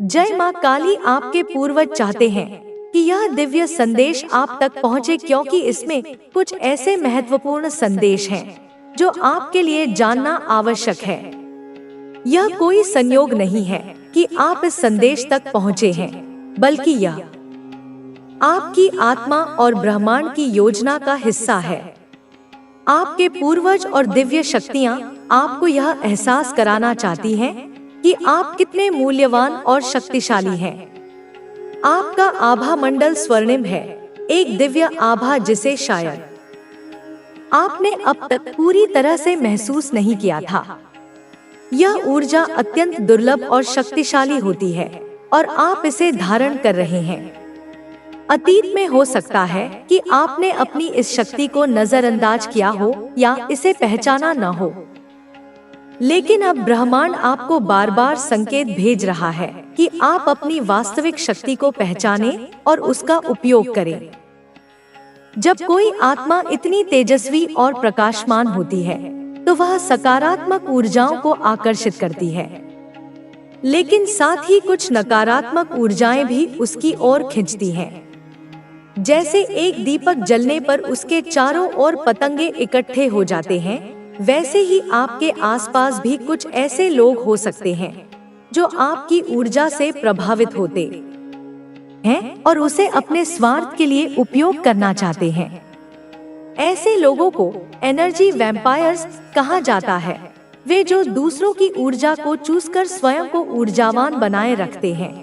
जय माँ काली। आपके पूर्वज चाहते हैं कि यह दिव्य संदेश आप तक पहुँचे, क्योंकि इसमें कुछ ऐसे महत्वपूर्ण संदेश हैं जो आपके लिए जानना आवश्यक है। यह कोई संयोग नहीं है कि आप इस संदेश तक पहुँचे हैं, बल्कि यह आपकी आत्मा और ब्रह्मांड की योजना का हिस्सा है। आपके पूर्वज और दिव्य शक्तियाँ आपको यह एहसास कराना चाहती हैं कि आप कितने मूल्यवान और शक्तिशाली हैं। आपका आभा मंडल स्वर्णिम है, एक दिव्य आभा जिसे शायद आपने अब तक पूरी तरह से महसूस नहीं किया था। यह ऊर्जा अत्यंत दुर्लभ और शक्तिशाली होती है और आप इसे धारण कर रहे हैं। अतीत में हो सकता है कि आपने अपनी इस शक्ति को नजरअंदाज किया हो या इसे पहचाना न हो, लेकिन अब ब्रह्मांड आपको बार बार संकेत भेज रहा है कि आप अपनी वास्तविक शक्ति को पहचानें और उसका उपयोग करें। जब कोई आत्मा इतनी तेजस्वी और प्रकाशमान होती है तो वह सकारात्मक ऊर्जाओं को आकर्षित करती है, लेकिन साथ ही कुछ नकारात्मक ऊर्जाएं भी उसकी ओर खींचती हैं। जैसे एक दीपक जलने पर उसके चारों ओर पतंगे इकट्ठे हो जाते हैं, वैसे ही आपके आसपास भी कुछ ऐसे लोग हो सकते हैं जो आपकी ऊर्जा से प्रभावित होते हैं और उसे अपने स्वार्थ के लिए उपयोग करना चाहते हैं। ऐसे लोगों को एनर्जी वैम्पायर्स कहा जाता है। वे जो दूसरों की ऊर्जा को चूसकर स्वयं को ऊर्जावान बनाए रखते हैं।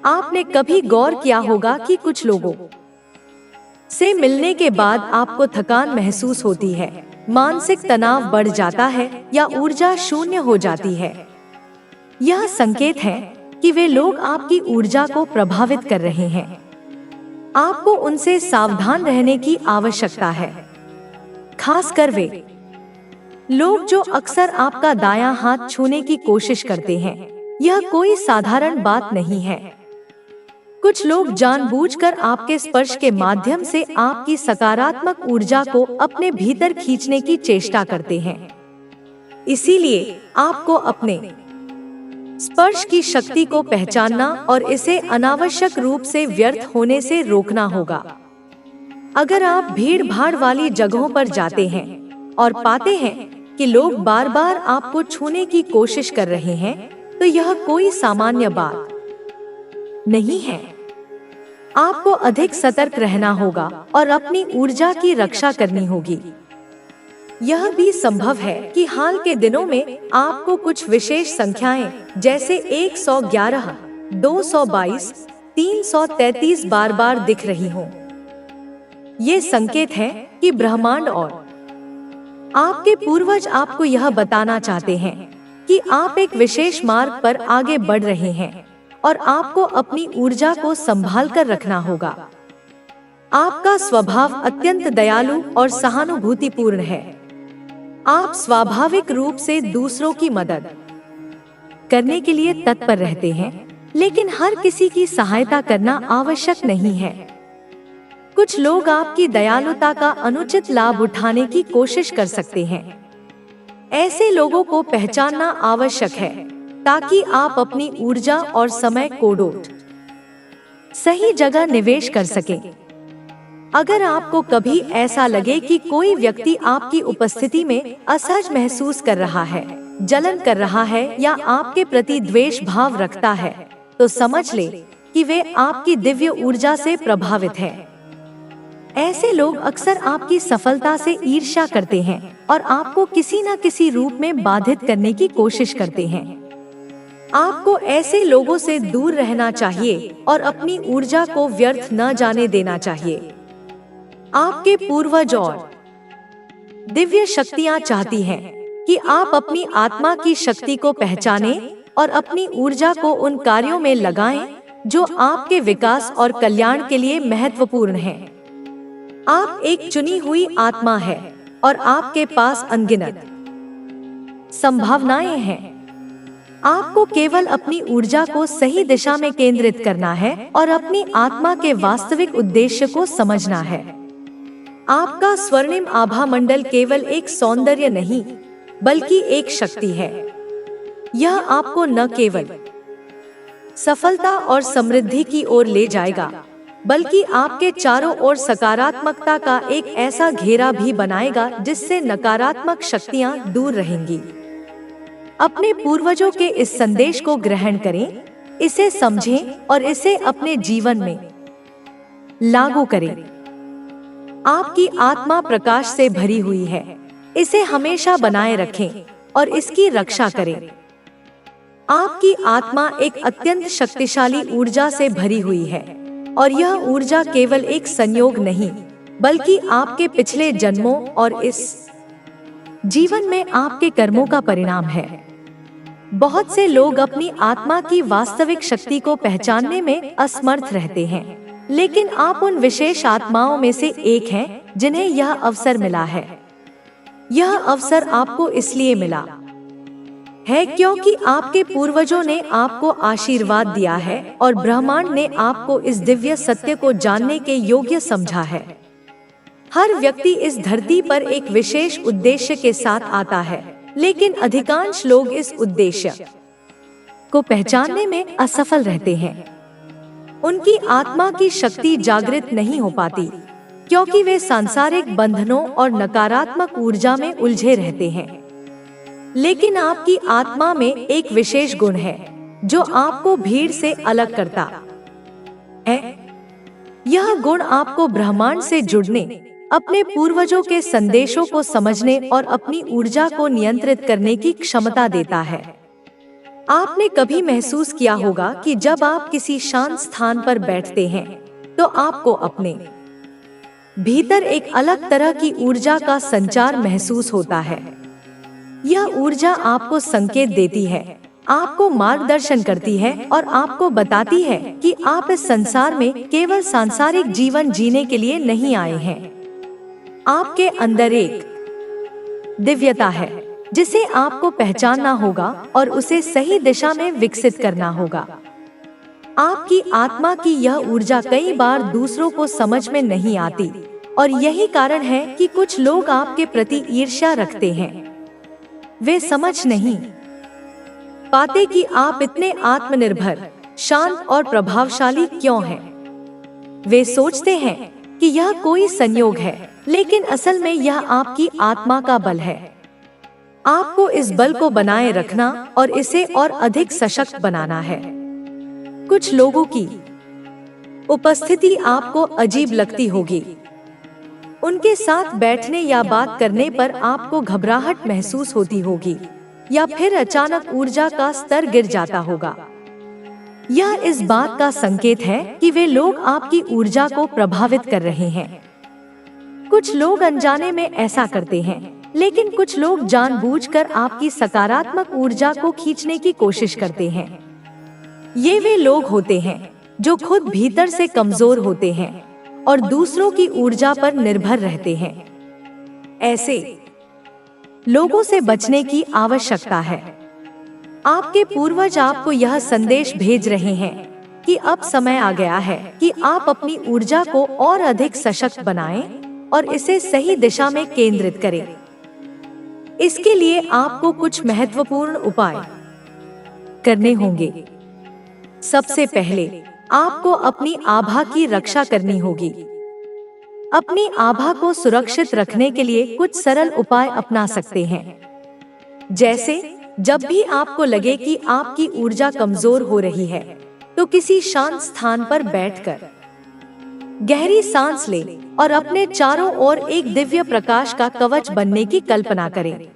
आपने कभी गौर किया होगा कि कुछ लोगों से मिलने के बाद आपको थकान महसूस होती है, मानसिक तनाव बढ़ जाता है या ऊर्जा शून्य हो जाती है। यह संकेत है कि वे लोग आपकी ऊर्जा को प्रभावित कर रहे हैं। आपको उनसे सावधान रहने की आवश्यकता है, खासकर वे लोग जो अक्सर आपका दायां हाथ छूने की कोशिश करते हैं। यह कोई साधारण बात नहीं है। कुछ लोग जानबूझकर आपके स्पर्श के माध्यम से आपकी सकारात्मक ऊर्जा को अपने भीतर खींचने की चेष्टा करते हैं। इसीलिए आपको अपने स्पर्श की शक्ति को पहचानना और इसे अनावश्यक रूप से व्यर्थ होने से रोकना होगा। अगर आप भीड़-भाड़ वाली जगहों पर जाते हैं और पाते हैं कि लोग बार बार आपको छूने की कोशिश कर रहे हैं, तो यह कोई सामान्य बात नहीं है। आपको अधिक सतर्क रहना होगा और अपनी ऊर्जा की रक्षा करनी होगी। यह भी संभव है कि हाल के दिनों में आपको कुछ विशेष संख्याएं जैसे 111, 222, 333 बार बार दिख रही हों। ये संकेत है कि ब्रह्मांड और आपके पूर्वज आपको यह बताना चाहते हैं कि आप एक विशेष मार्ग पर आगे बढ़ रहे हैं और आपको अपनी ऊर्जा को संभाल कर रखना होगा। आपका स्वभाव अत्यंत दयालु और सहानुभूतिपूर्ण है। आप स्वाभाविक रूप से दूसरों की मदद करने के लिए तत्पर रहते हैं, लेकिन हर किसी की सहायता करना आवश्यक नहीं है। कुछ लोग आपकी दयालुता का अनुचित लाभ उठाने की कोशिश कर सकते हैं। ऐसे लोगों को पहचानना आवश्यक है ताकि आप अपनी ऊर्जा और समय को सही जगह निवेश कर सकें। अगर आपको कभी ऐसा लगे कि कोई व्यक्ति आपकी उपस्थिति में असहज महसूस कर रहा है, जलन कर रहा है या आपके प्रति द्वेष भाव रखता है, तो समझ ले कि वे आपकी दिव्य ऊर्जा से प्रभावित हैं। ऐसे लोग अक्सर आपकी सफलता से ईर्ष्या करते हैं और आपको किसी न किसी रूप में बाधित करने की कोशिश करते हैं। आपको ऐसे लोगों से दूर रहना चाहिए और अपनी ऊर्जा को व्यर्थ न जाने देना चाहिए। आपके पूर्वज और दिव्य शक्तियाँ चाहती हैं कि आप अपनी आत्मा की शक्ति को पहचानें और अपनी ऊर्जा को उन कार्यों में लगाएं जो आपके विकास और कल्याण के लिए महत्वपूर्ण हैं। आप एक चुनी हुई आत्मा है और आपके पास अनगिनत संभावनाएं हैं। आपको केवल अपनी ऊर्जा को सही दिशा में केंद्रित करना है और अपनी आत्मा के वास्तविक उद्देश्य को समझना है। आपका स्वर्णिम आभा मंडल केवल एक सौंदर्य नहीं, बल्कि एक शक्ति है। यह आपको न केवल सफलता और समृद्धि की ओर ले जाएगा, बल्कि आपके चारों ओर सकारात्मकता का एक ऐसा घेरा भी बनाएगा जिससे नकारात्मक शक्तियां दूर रहेंगी। अपने पूर्वजों के इस संदेश को ग्रहण करें, इसे समझें और इसे अपने जीवन में लागू करें। आपकी आत्मा प्रकाश से भरी हुई है, इसे हमेशा बनाए रखें और इसकी रक्षा करें। आपकी आत्मा एक अत्यंत शक्तिशाली ऊर्जा से भरी हुई है और यह ऊर्जा केवल एक संयोग नहीं, बल्कि आपके पिछले जन्मों और इस जीवन में आपके कर्मों का परिणाम है। बहुत से लोग अपनी आत्मा की वास्तविक शक्ति को पहचानने में असमर्थ रहते हैं, लेकिन आप उन विशेष आत्माओं में से एक हैं जिन्हें यह अवसर मिला है। यह अवसर आपको इसलिए मिला है क्योंकि आपके पूर्वजों ने आपको आशीर्वाद दिया है और ब्रह्मांड ने आपको इस दिव्य सत्य को जानने के योग्य समझा है। हर व्यक्ति इस धरती पर एक विशेष उद्देश्य के साथ आता है, लेकिन अधिकांश लोग इस उद्देश्य को पहचानने में असफल रहते हैं। उनकी आत्मा की शक्ति जागृत नहीं हो पाती क्योंकि वे सांसारिक बंधनों और नकारात्मक ऊर्जा में उलझे रहते हैं। लेकिन आपकी आत्मा में एक विशेष गुण है जो आपको भीड़ से अलग करता है। यह गुण आपको ब्रह्मांड से जुड़ने, अपने पूर्वजों के संदेशों को समझने और अपनी ऊर्जा को नियंत्रित करने की क्षमता देता है। आपने कभी महसूस किया होगा कि जब आप किसी शांत स्थान पर बैठते हैं तो आपको अपने भीतर एक अलग तरह की ऊर्जा का संचार महसूस होता है। यह ऊर्जा आपको संकेत देती है, आपको मार्गदर्शन करती है और आपको बताती है कि आप इस संसार में केवल सांसारिक जीवन जीने के लिए नहीं आए हैं। आपके अंदर एक दिव्यता है जिसे आपको पहचानना होगा और उसे सही दिशा में विकसित करना होगा। आपकी आत्मा की यह ऊर्जा कई बार दूसरों को समझ में नहीं आती और यही कारण है कि कुछ लोग आपके प्रति ईर्ष्या रखते हैं। वे समझ नहीं पाते कि आप इतने आत्मनिर्भर, शांत और प्रभावशाली क्यों हैं। वे सोचते हैं कि यह कोई संयोग है, लेकिन असल में यह आपकी आत्मा का बल है। आपको इस बल को बनाए रखना और इसे और अधिक सशक्त बनाना है। कुछ लोगों की उपस्थिति आपको अजीब लगती होगी। उनके साथ बैठने या बात करने पर आपको घबराहट महसूस होती होगी या फिर अचानक ऊर्जा का स्तर गिर जाता होगा। यह इस बात का संकेत है कि वे लोग आपकी ऊर्जा को प्रभावित कर रहे हैं। कुछ लोग अनजाने में ऐसा करते हैं, लेकिन कुछ लोग जानबूझकर आपकी सकारात्मक ऊर्जा को खींचने की कोशिश करते हैं। ये वे लोग होते हैं जो खुद भीतर से कमजोर होते हैं और दूसरों की ऊर्जा पर निर्भर रहते हैं। ऐसे लोगों से बचने की आवश्यकता है। आपके पूर्वज आपको यह संदेश भेज रहे हैं कि अब समय आ गया है कि आप अपनी ऊर्जा को और अधिक सशक्त बनाएं और इसे सही दिशा में केंद्रित करें। इसके लिए आपको कुछ महत्वपूर्ण उपाय करने होंगे। सबसे पहले आपको अपनी आभा की रक्षा करनी होगी। अपनी आभा को सुरक्षित रखने के लिए कुछ सरल उपाय अपना सकते हैं। जैसे जब भी आपको लगे कि आपकी ऊर्जा कमजोर हो रही है, तो किसी शांत स्थान पर बैठकर गहरी सांस लें और अपने चारों ओर एक दिव्य प्रकाश का कवच बनने की कल्पना करें।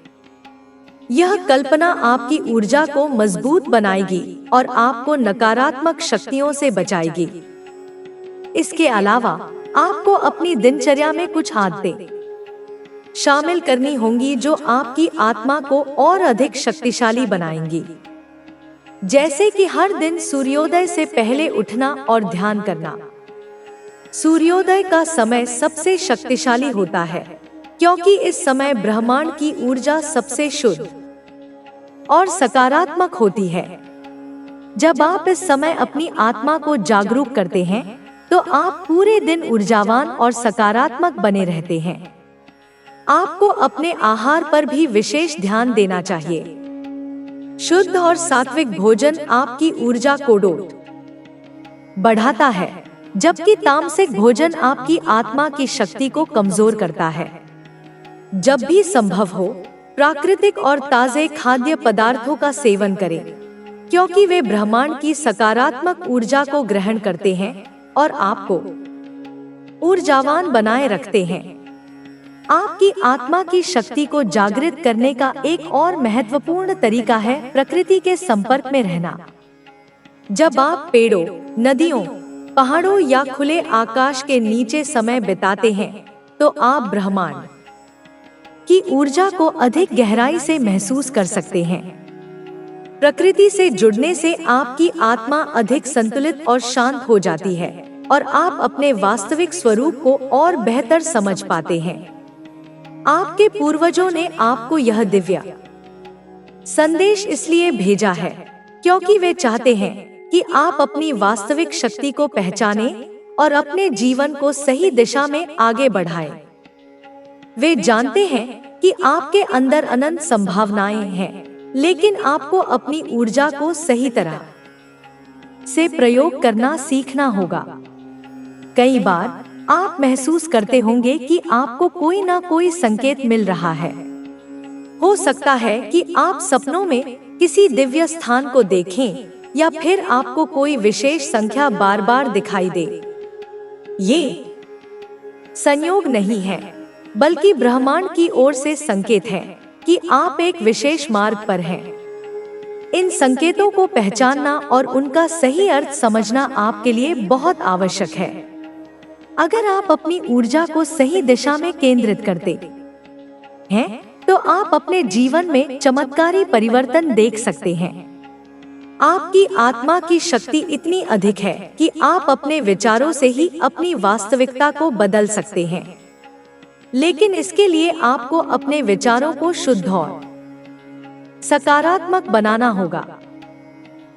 यह कल्पना आपकी ऊर्जा को मजबूत बनाएगी और आपको नकारात्मक शक्तियों से बचाएगी। इसके अलावा आपको अपनी दिनचर्या में कुछ आदतें शामिल करनी होंगी जो आपकी आत्मा को और अधिक शक्तिशाली बनाएंगी। जैसे कि हर दिन सूर्योदय से पहले उठना और ध्यान करना। सूर्योदय का समय सबसे शक्तिशाली होता है क्योंकि इस समय ब्रह्मांड की ऊर्जा सबसे शुद्ध और सकारात्मक होती है। जब आप इस समय अपनी आत्मा को जागरूक करते हैं, तो आप पूरे दिन ऊर्जावान और सकारात्मक बने रहते हैं। आपको अपने आहार पर भी विशेष ध्यान देना चाहिए। शुद्ध और सात्विक भोजन आपकी ऊर्जा को बढ़ाता है, जबकि तामसिक भोजन आपकी आत्मा की शक्ति को कमजोर करता है। जब भी संभव हो, प्राकृतिक और ताजे खाद्य पदार्थों का सेवन करें, क्योंकि वे ब्रह्मांड की सकारात्मक ऊर्जा को ग्रहण करते हैं और आपको ऊर्जावान बनाए रखते हैं। आपकी आत्मा की शक्ति को जागृत करने का एक और महत्वपूर्ण तरीका है प्रकृति के संपर्क में रहना। जब आप पेड़ों, नदियों, पहाड़ों या खुले आकाश के नीचे समय बिताते हैं, तो आप ब्रह्मांड की ऊर्जा को अधिक गहराई से महसूस कर सकते हैं। प्रकृति से जुड़ने से आपकी आत्मा अधिक संतुलित और शांत हो जाती है और आप अपने वास्तविक स्वरूप को और बेहतर समझ पाते हैं। आपके पूर्वजों ने आपको यह दिव्य संदेश इसलिए भेजा है क्योंकि वे चाहते हैं कि आप अपनी वास्तविक शक्ति को पहचानें और अपने जीवन को सही दिशा में आगे बढ़ाएं। वे जानते हैं कि आपके अंदर अनंत संभावनाएं हैं, लेकिन आपको अपनी ऊर्जा को सही तरह से प्रयोग करना सीखना होगा। कई बार आप महसूस करते होंगे कि आपको कोई ना कोई संकेत मिल रहा है। हो सकता है कि आप सपनों में किसी दिव्य स्थान को देखें या फिर आपको कोई विशेष संख्या बार बार दिखाई दे। ये संयोग नहीं है, बल्कि ब्रह्मांड की ओर से संकेत है कि आप एक विशेष मार्ग पर हैं। इन संकेतों को पहचानना और उनका सही अर्थ समझना आपके लिए बहुत आवश्यक है। अगर आप अपनी ऊर्जा को सही दिशा में केंद्रित करते हैं, तो आप अपने जीवन में चमत्कारी परिवर्तन देख सकते हैं। आपकी आत्मा की शक्ति इतनी अधिक है कि आप अपने विचारों से ही अपनी वास्तविकता को बदल सकते हैं। लेकिन इसके लिए आपको अपने विचारों को शुद्ध और सकारात्मक बनाना होगा।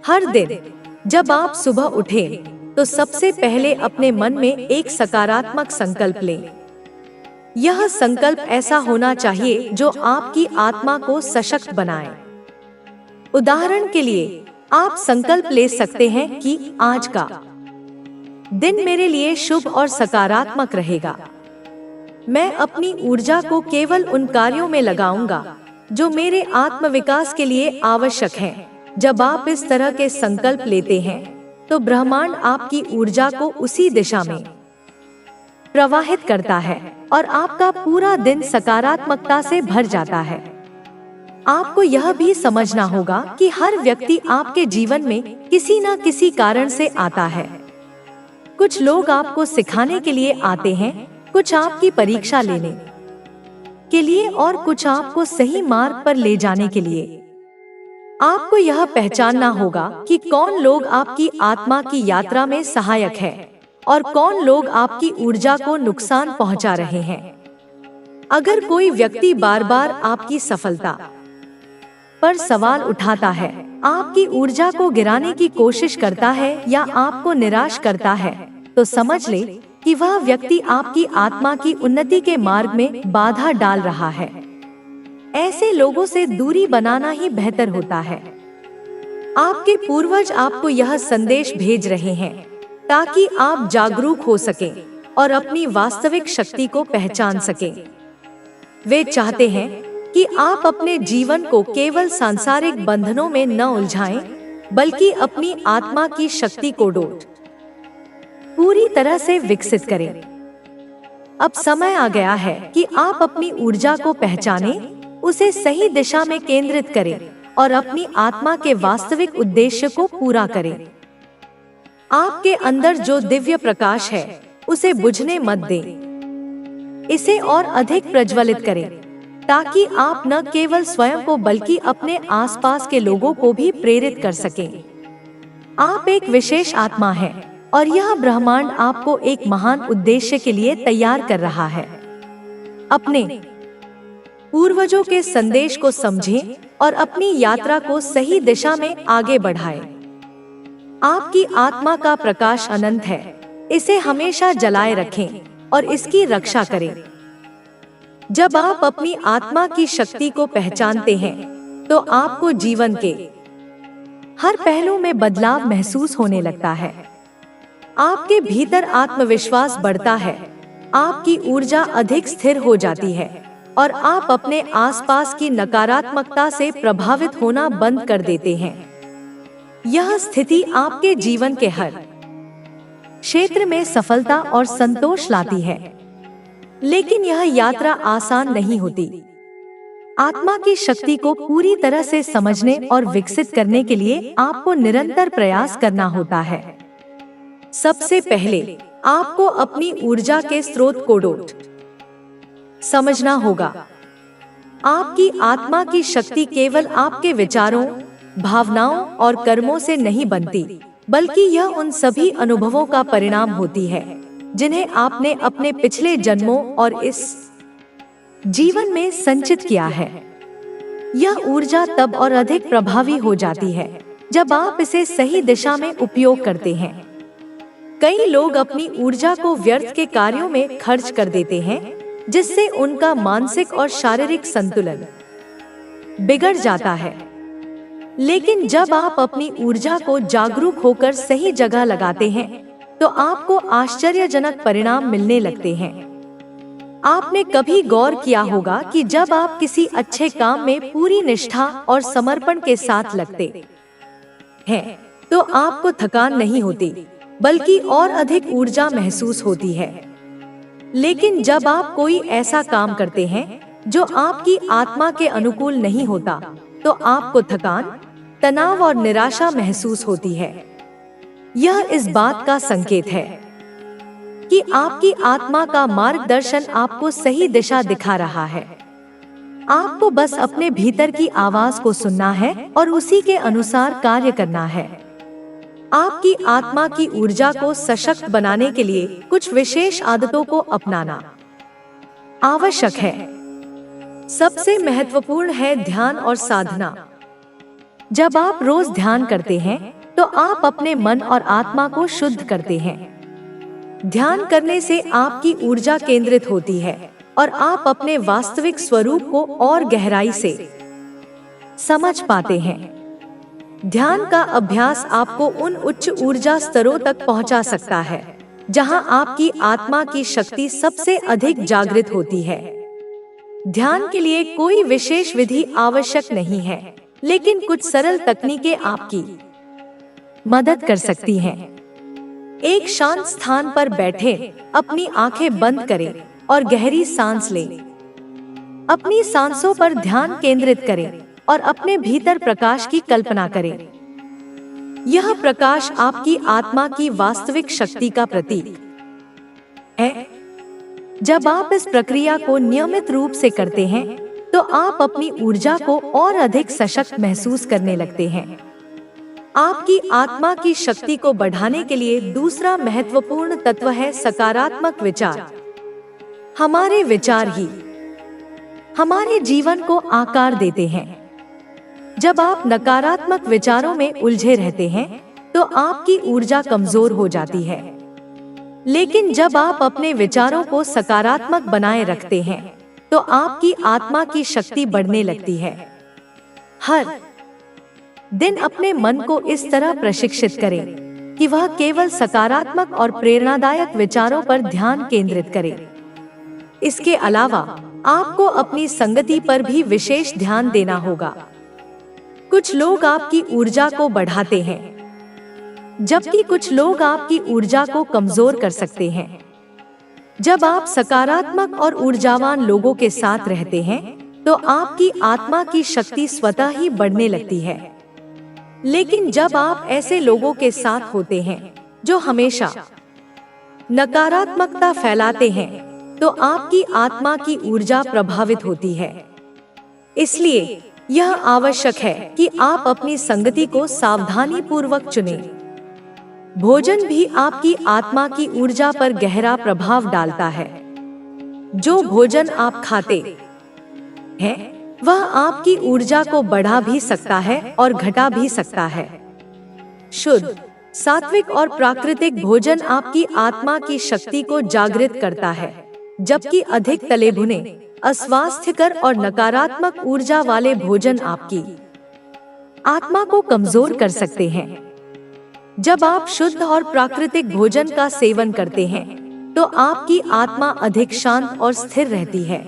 हर दिन जब आप सुबह उठें, तो सबसे पहले अपने मन में एक सकारात्मक संकल्प लें। यह संकल्प ऐसा होना चाहिए जो आपकी आत्मा को सशक्त बनाए। उदाहरण के लिए, आप संकल्प ले सकते हैं कि आज का दिन मेरे लिए शुभ और सकारात्मक रहेगा। मैं अपनी ऊर्जा को केवल उन कार्यों में लगाऊंगा जो मेरे आत्मविकास के लिए आवश्यक हैं। जब आप इस तरह के संकल्प लेते हैं, तो ब्रह्मांड आपकी ऊर्जा को उसी दिशा में प्रवाहित करता है और आपका पूरा दिन सकारात्मकता से भर जाता है। आपको यह भी समझना होगा कि हर व्यक्ति आपके जीवन में किसी न किसी कारण से आता है। कुछ लोग आपको सिखाने के लिए आते हैं, कुछ आपकी परीक्षा लेने के लिए और कुछ आपको सही मार्ग पर ले जाने के लिए। आपको यह पहचानना होगा कि कौन लोग आपकी आत्मा की यात्रा में सहायक है और कौन लोग आपकी ऊर्जा को नुकसान पहुंचा रहे हैं। अगर कोई व्यक्ति बार बार आपकी सफलता पर सवाल उठाता है, आपकी ऊर्जा को गिराने की कोशिश करता है या आपको निराश करता है, तो समझ ले कि वह व्यक्ति आपकी आत्मा की उन्नति के मार्ग में बाधा डाल रहा है। ऐसे लोगों से दूरी बनाना ही बेहतर होता है। आपके पूर्वज आपको यह संदेश भेज रहे हैं ताकि आप जागरूक हो सकें और अपनी वास्तविक शक्ति को पहचान सकें। वे चाहते हैं कि आप अपने जीवन को केवल सांसारिक बंधनों में न उलझाएं, बल्कि अपनी आत्मा की शक्ति को पूरी तरह से विकसित करें। अब समय आ गया है कि आप अपनी ऊर्जा को पहचानें, उसे सही दिशा में केंद्रित करें और अपनी आत्मा के वास्तविक उद्देश्य को पूरा करें। आपके अंदर जो दिव्य प्रकाश है, उसे बुझने मत दें। इसे और अधिक प्रज्वलित करें, ताकि आप न केवल स्वयं को बल्कि अपने आसपास के लोगों को भी प्रेरित कर सकें। आप एक विशेष आत्मा हैं और यह ब्रह्मांड आपको एक महान उद्देश्य के लिए तैयार कर रहा है। अपने पूर्वजों के संदेश को समझें और अपनी यात्रा को सही दिशा में आगे बढ़ाएं। आपकी आत्मा का प्रकाश अनंत है, इसे हमेशा जलाए रखें और इसकी रक्षा करें। जब आप अपनी आत्मा की शक्ति को पहचानते हैं, तो आपको जीवन के हर पहलू में बदलाव महसूस होने लगता है। आपके भीतर आत्मविश्वास बढ़ता है, आपकी ऊर्जा अधिक स्थिर हो जाती है और आप अपने आसपास की नकारात्मकता से प्रभावित होना बंद कर देते हैं। यह स्थिति आपके जीवन के हर क्षेत्र में सफलता और संतोष लाती है। लेकिन यह यात्रा आसान नहीं होती। आत्मा की शक्ति को पूरी तरह से समझने और विकसित करने के लिए आपको निरंतर प्रयास करना होता है। सबसे पहले आपको अपनी ऊर्जा के स्रोत को समझना होगा। आपकी आत्मा की शक्ति केवल आपके विचारों, भावनाओं और कर्मों से नहीं बनती, बल्कि यह उन सभी अनुभवों का परिणाम होती है जिन्हें आपने अपने पिछले जन्मों और इस जीवन में संचित किया है। यह ऊर्जा तब और अधिक प्रभावी हो जाती है जब आप इसे सही दिशा में उपयोग करते हैं। कई लोग अपनी ऊर्जा को व्यर्थ के कार्यों में खर्च कर देते हैं, जिससे उनका मानसिक और शारीरिक संतुलन बिगड़ जाता है। लेकिन जब आप अपनी ऊर्जा को जागरूक होकर सही जगह लगाते हैं, तो आपको आश्चर्यजनक परिणाम मिलने लगते हैं। आपने कभी गौर किया होगा कि जब आप किसी अच्छे काम में पूरी निष्ठा और समर्पण के साथ लगते हैं, तो आपको थकान नहीं होती, बल्कि और अधिक ऊर्जा महसूस होती है। लेकिन जब आप कोई ऐसा काम करते हैं जो आपकी आत्मा के अनुकूल नहीं होता, तो आपको थकान, तनाव और निराशा महसूस होती है। यह इस बात का संकेत है कि आपकी आत्मा का मार्गदर्शन आपको सही दिशा दिखा रहा है। आपको बस अपने भीतर की आवाज को सुनना है और उसी के अनुसार कार्य करना है। आपकी आत्मा की ऊर्जा को सशक्त बनाने के लिए कुछ विशेष आदतों को अपनाना आवश्यक है। सबसे महत्वपूर्ण है ध्यान और साधना। जब आप रोज ध्यान करते हैं, तो आप अपने मन और आत्मा को शुद्ध करते हैं। ध्यान करने से आपकी ऊर्जा केंद्रित होती है और आप अपने वास्तविक स्वरूप को और गहराई से समझ पाते हैं। ध्यान का अभ्यास आपको उन उच्च ऊर्जा स्तरों तक पहुंचा सकता है जहां आपकी आत्मा की शक्ति सबसे अधिक जागृत होती है। ध्यान के लिए कोई विशेष विधि आवश्यक नहीं है, लेकिन कुछ सरल तकनीकें आपकी मदद कर सकती हैं। एक शांत स्थान पर बैठें, अपनी आंखें बंद करें और गहरी सांस लें। अपनी सांसों पर ध्यान केंद्रित करें और अपने भीतर प्रकाश की कल्पना करें। यह प्रकाश आपकी आत्मा की वास्तविक शक्ति का प्रतीक है। जब आप इस प्रक्रिया को नियमित रूप से करते हैं, तो आप अपनी ऊर्जा को और अधिक सशक्त महसूस करने लगते हैं। आपकी आत्मा की शक्ति को बढ़ाने के लिए दूसरा महत्वपूर्ण तत्व है सकारात्मक विचार। हमारे विचार ही हमारे जीवन को आकार देते हैं। जब आप नकारात्मक विचारों में उलझे रहते हैं, तो आपकी ऊर्जा कमजोर हो जाती है। लेकिन जब आप अपने विचारों को सकारात्मक बनाए रखते हैं, तो आपकी आत्मा की शक्ति बढ़ने लगती है। हर दिन अपने मन को इस तरह प्रशिक्षित करें कि वह केवल सकारात्मक और प्रेरणादायक विचारों पर ध्यान केंद्रित करे। इसके अलावा आपको अपनी संगति पर भी विशेष ध्यान देना होगा। कुछ लोग आपकी ऊर्जा को बढ़ाते हैं, जबकि कुछ लोग आपकी ऊर्जा को कमजोर कर सकते हैं। जब आप सकारात्मक और ऊर्जावान लोगों के साथ रहते हैं, तो आपकी आत्मा की शक्ति स्वतः ही बढ़ने लगती है। लेकिन जब आप ऐसे लोगों के साथ होते हैं जो हमेशा नकारात्मकता फैलाते हैं, तो आपकी आत्मा की ऊर्जा प्रभावित होती है। इसलिए यह आवश्यक है कि आप अपनी संगति को सावधानी पूर्वक चुनें। भोजन भी आपकी आत्मा की ऊर्जा पर गहरा प्रभाव डालता है। जो भोजन आप खाते हैं, वह आपकी ऊर्जा को बढ़ा भी सकता है और घटा भी सकता है। शुद्ध, सात्विक और प्राकृतिक भोजन आपकी आत्मा की शक्ति को जागृत करता है, जबकि अधिक तले भुने, अस्वास्थ्यकर और नकारात्मक ऊर्जा वाले भोजन आपकी आत्मा को कमजोर कर सकते हैं। जब आप शुद्ध और प्राकृतिक भोजन का सेवन करते हैं तो आपकी आत्मा अधिक शांत और स्थिर रहती है।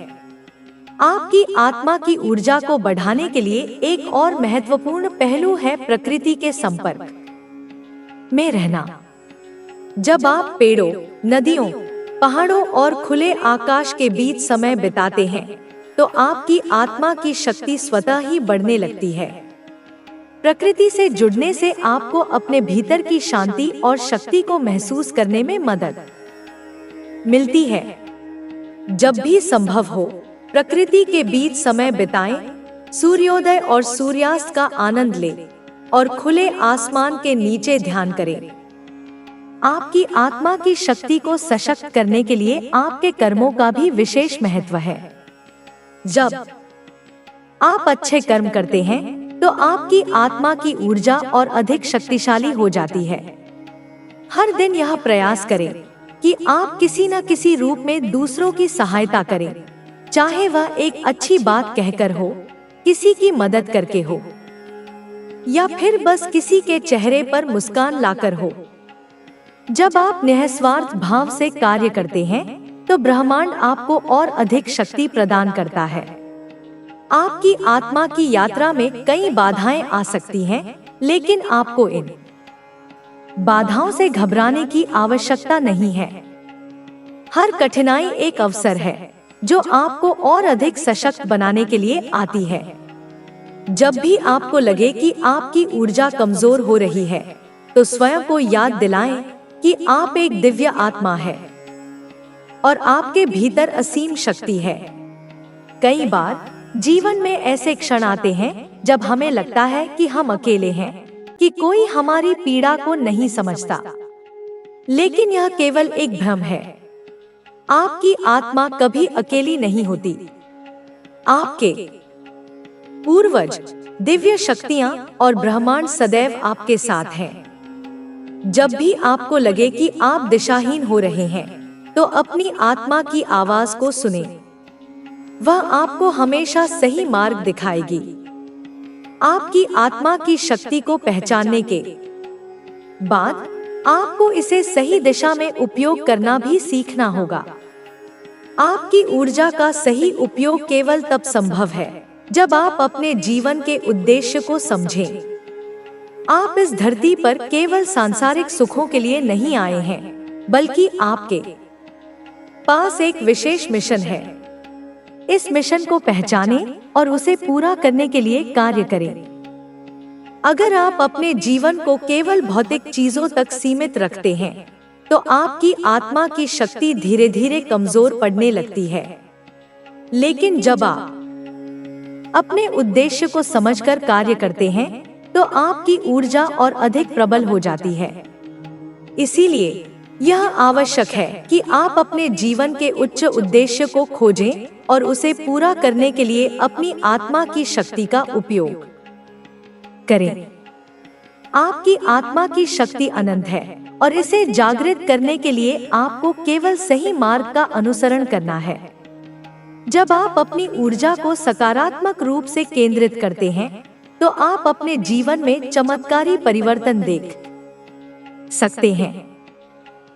आपकी आत्मा की ऊर्जा को बढ़ाने के लिए एक और महत्वपूर्ण पहलू है प्रकृति के संपर्क में रहना। जब आप पेड़ों, नदियों, पहाड़ों और खुले आकाश के बीच समय बिताते हैं तो आपकी आत्मा की शक्ति स्वतः ही बढ़ने लगती है। प्रकृति से जुड़ने से आपको अपने भीतर की शांति और शक्ति को महसूस करने में मदद मिलती है। जब भी संभव हो, प्रकृति के बीच समय बिताएं, सूर्योदय और सूर्यास्त का आनंद लें और खुले आसमान के नीचे ध्यान करें। आपकी आत्मा की शक्ति को सशक्त करने के लिए आपके कर्मों का भी विशेष महत्व है। जब आप अच्छे कर्म करते हैं तो आपकी आत्मा की ऊर्जा और अधिक शक्तिशाली हो जाती है। हर दिन यह प्रयास करें कि आप किसी न किसी रूप में दूसरों की सहायता करें, चाहे वह एक अच्छी बात कहकर हो, किसी की मदद करके हो, या फिर बस किसी के चेहरे पर मुस्कान लाकर हो। जब आप निस्वार्थ भाव से कार्य करते हैं तो ब्रह्मांड आपको और अधिक शक्ति प्रदान करता है। आपकी आत्मा की यात्रा में कई बाधाएं आ सकती हैं, लेकिन आपको इन बाधाओं से घबराने की आवश्यकता नहीं है। हर कठिनाई एक अवसर है जो आपको और अधिक सशक्त बनाने के लिए आती है। जब भी आपको लगे कि आपकी ऊर्जा कमजोर हो रही है तो स्वयं को याद दिलाएं कि आप एक दिव्य आत्मा है और आपके भीतर असीम शक्ति है। कई बार जीवन में ऐसे क्षण आते हैं जब हमें लगता है कि हम अकेले हैं, कि कोई हमारी पीड़ा को नहीं समझता, लेकिन यह केवल एक भ्रम है। आपकी आत्मा कभी अकेली नहीं होती। आपके पूर्वज, दिव्य शक्तियां और ब्रह्मांड सदैव आपके साथ हैं। जब भी आपको लगे कि आप दिशाहीन हो रहे हैं तो अपनी आत्मा की आवाज को सुने। वह आपको हमेशा सही मार्ग दिखाएगी। आपकी आत्मा की शक्ति को पहचानने के बाद आपको इसे सही दिशा में उपयोग करना भी सीखना होगा। आपकी ऊर्जा का सही उपयोग केवल तब संभव है जब आप अपने जीवन के उद्देश्य को समझें। आप इस धरती पर केवल सांसारिक सुखों के लिए नहीं आए हैं, बल्कि आपके पास एक विशेष मिशन है। इस मिशन को पहचानें और उसे पूरा करने के लिए कार्य करें। अगर आप अपने जीवन को केवल भौतिक चीजों तक सीमित रखते हैं तो आपकी आत्मा की शक्ति धीरे धीरे कमजोर पड़ने लगती है। लेकिन जब आप अपने उद्देश्य को समझकर कार्य करते हैं तो आपकी ऊर्जा और अधिक प्रबल हो जाती है। इसीलिए यह आवश्यक है कि आप अपने जीवन के उच्च उद्देश्य को खोजें और उसे पूरा करने के लिए अपनी आत्मा की शक्ति का उपयोग करें। आपकी आत्मा की शक्ति अनंत है और इसे जागृत करने के लिए आपको केवल सही मार्ग का अनुसरण करना है। जब आप अपनी ऊर्जा को सकारात्मक रूप से केंद्रित करते हैं तो आप अपने जीवन में चमत्कारी परिवर्तन देख सकते हैं।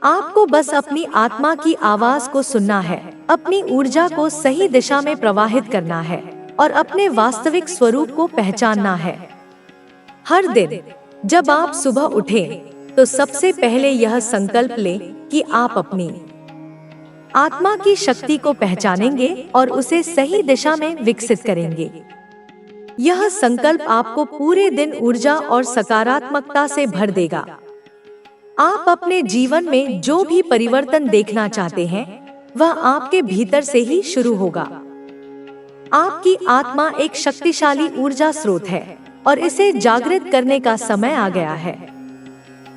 आपको बस अपनी आत्मा की आवाज को सुनना है, अपनी ऊर्जा को सही दिशा में प्रवाहित करना है और अपने वास्तविक स्वरूप को पहचानना है। हर दिन जब आप सुबह उठें तो सबसे पहले यह संकल्प लें कि आप अपनी आत्मा की शक्ति को पहचानेंगे और उसे सही दिशा में विकसित करेंगे। यह संकल्प आपको पूरे दिन ऊर्जा और सकारात्मकता से भर देगा। आप अपने जीवन में जो भी परिवर्तन देखना चाहते हैं वह आपके भीतर से ही शुरू होगा। आपकी आत्मा एक शक्तिशाली ऊर्जा स्रोत है और इसे जागृत करने का समय आ गया है।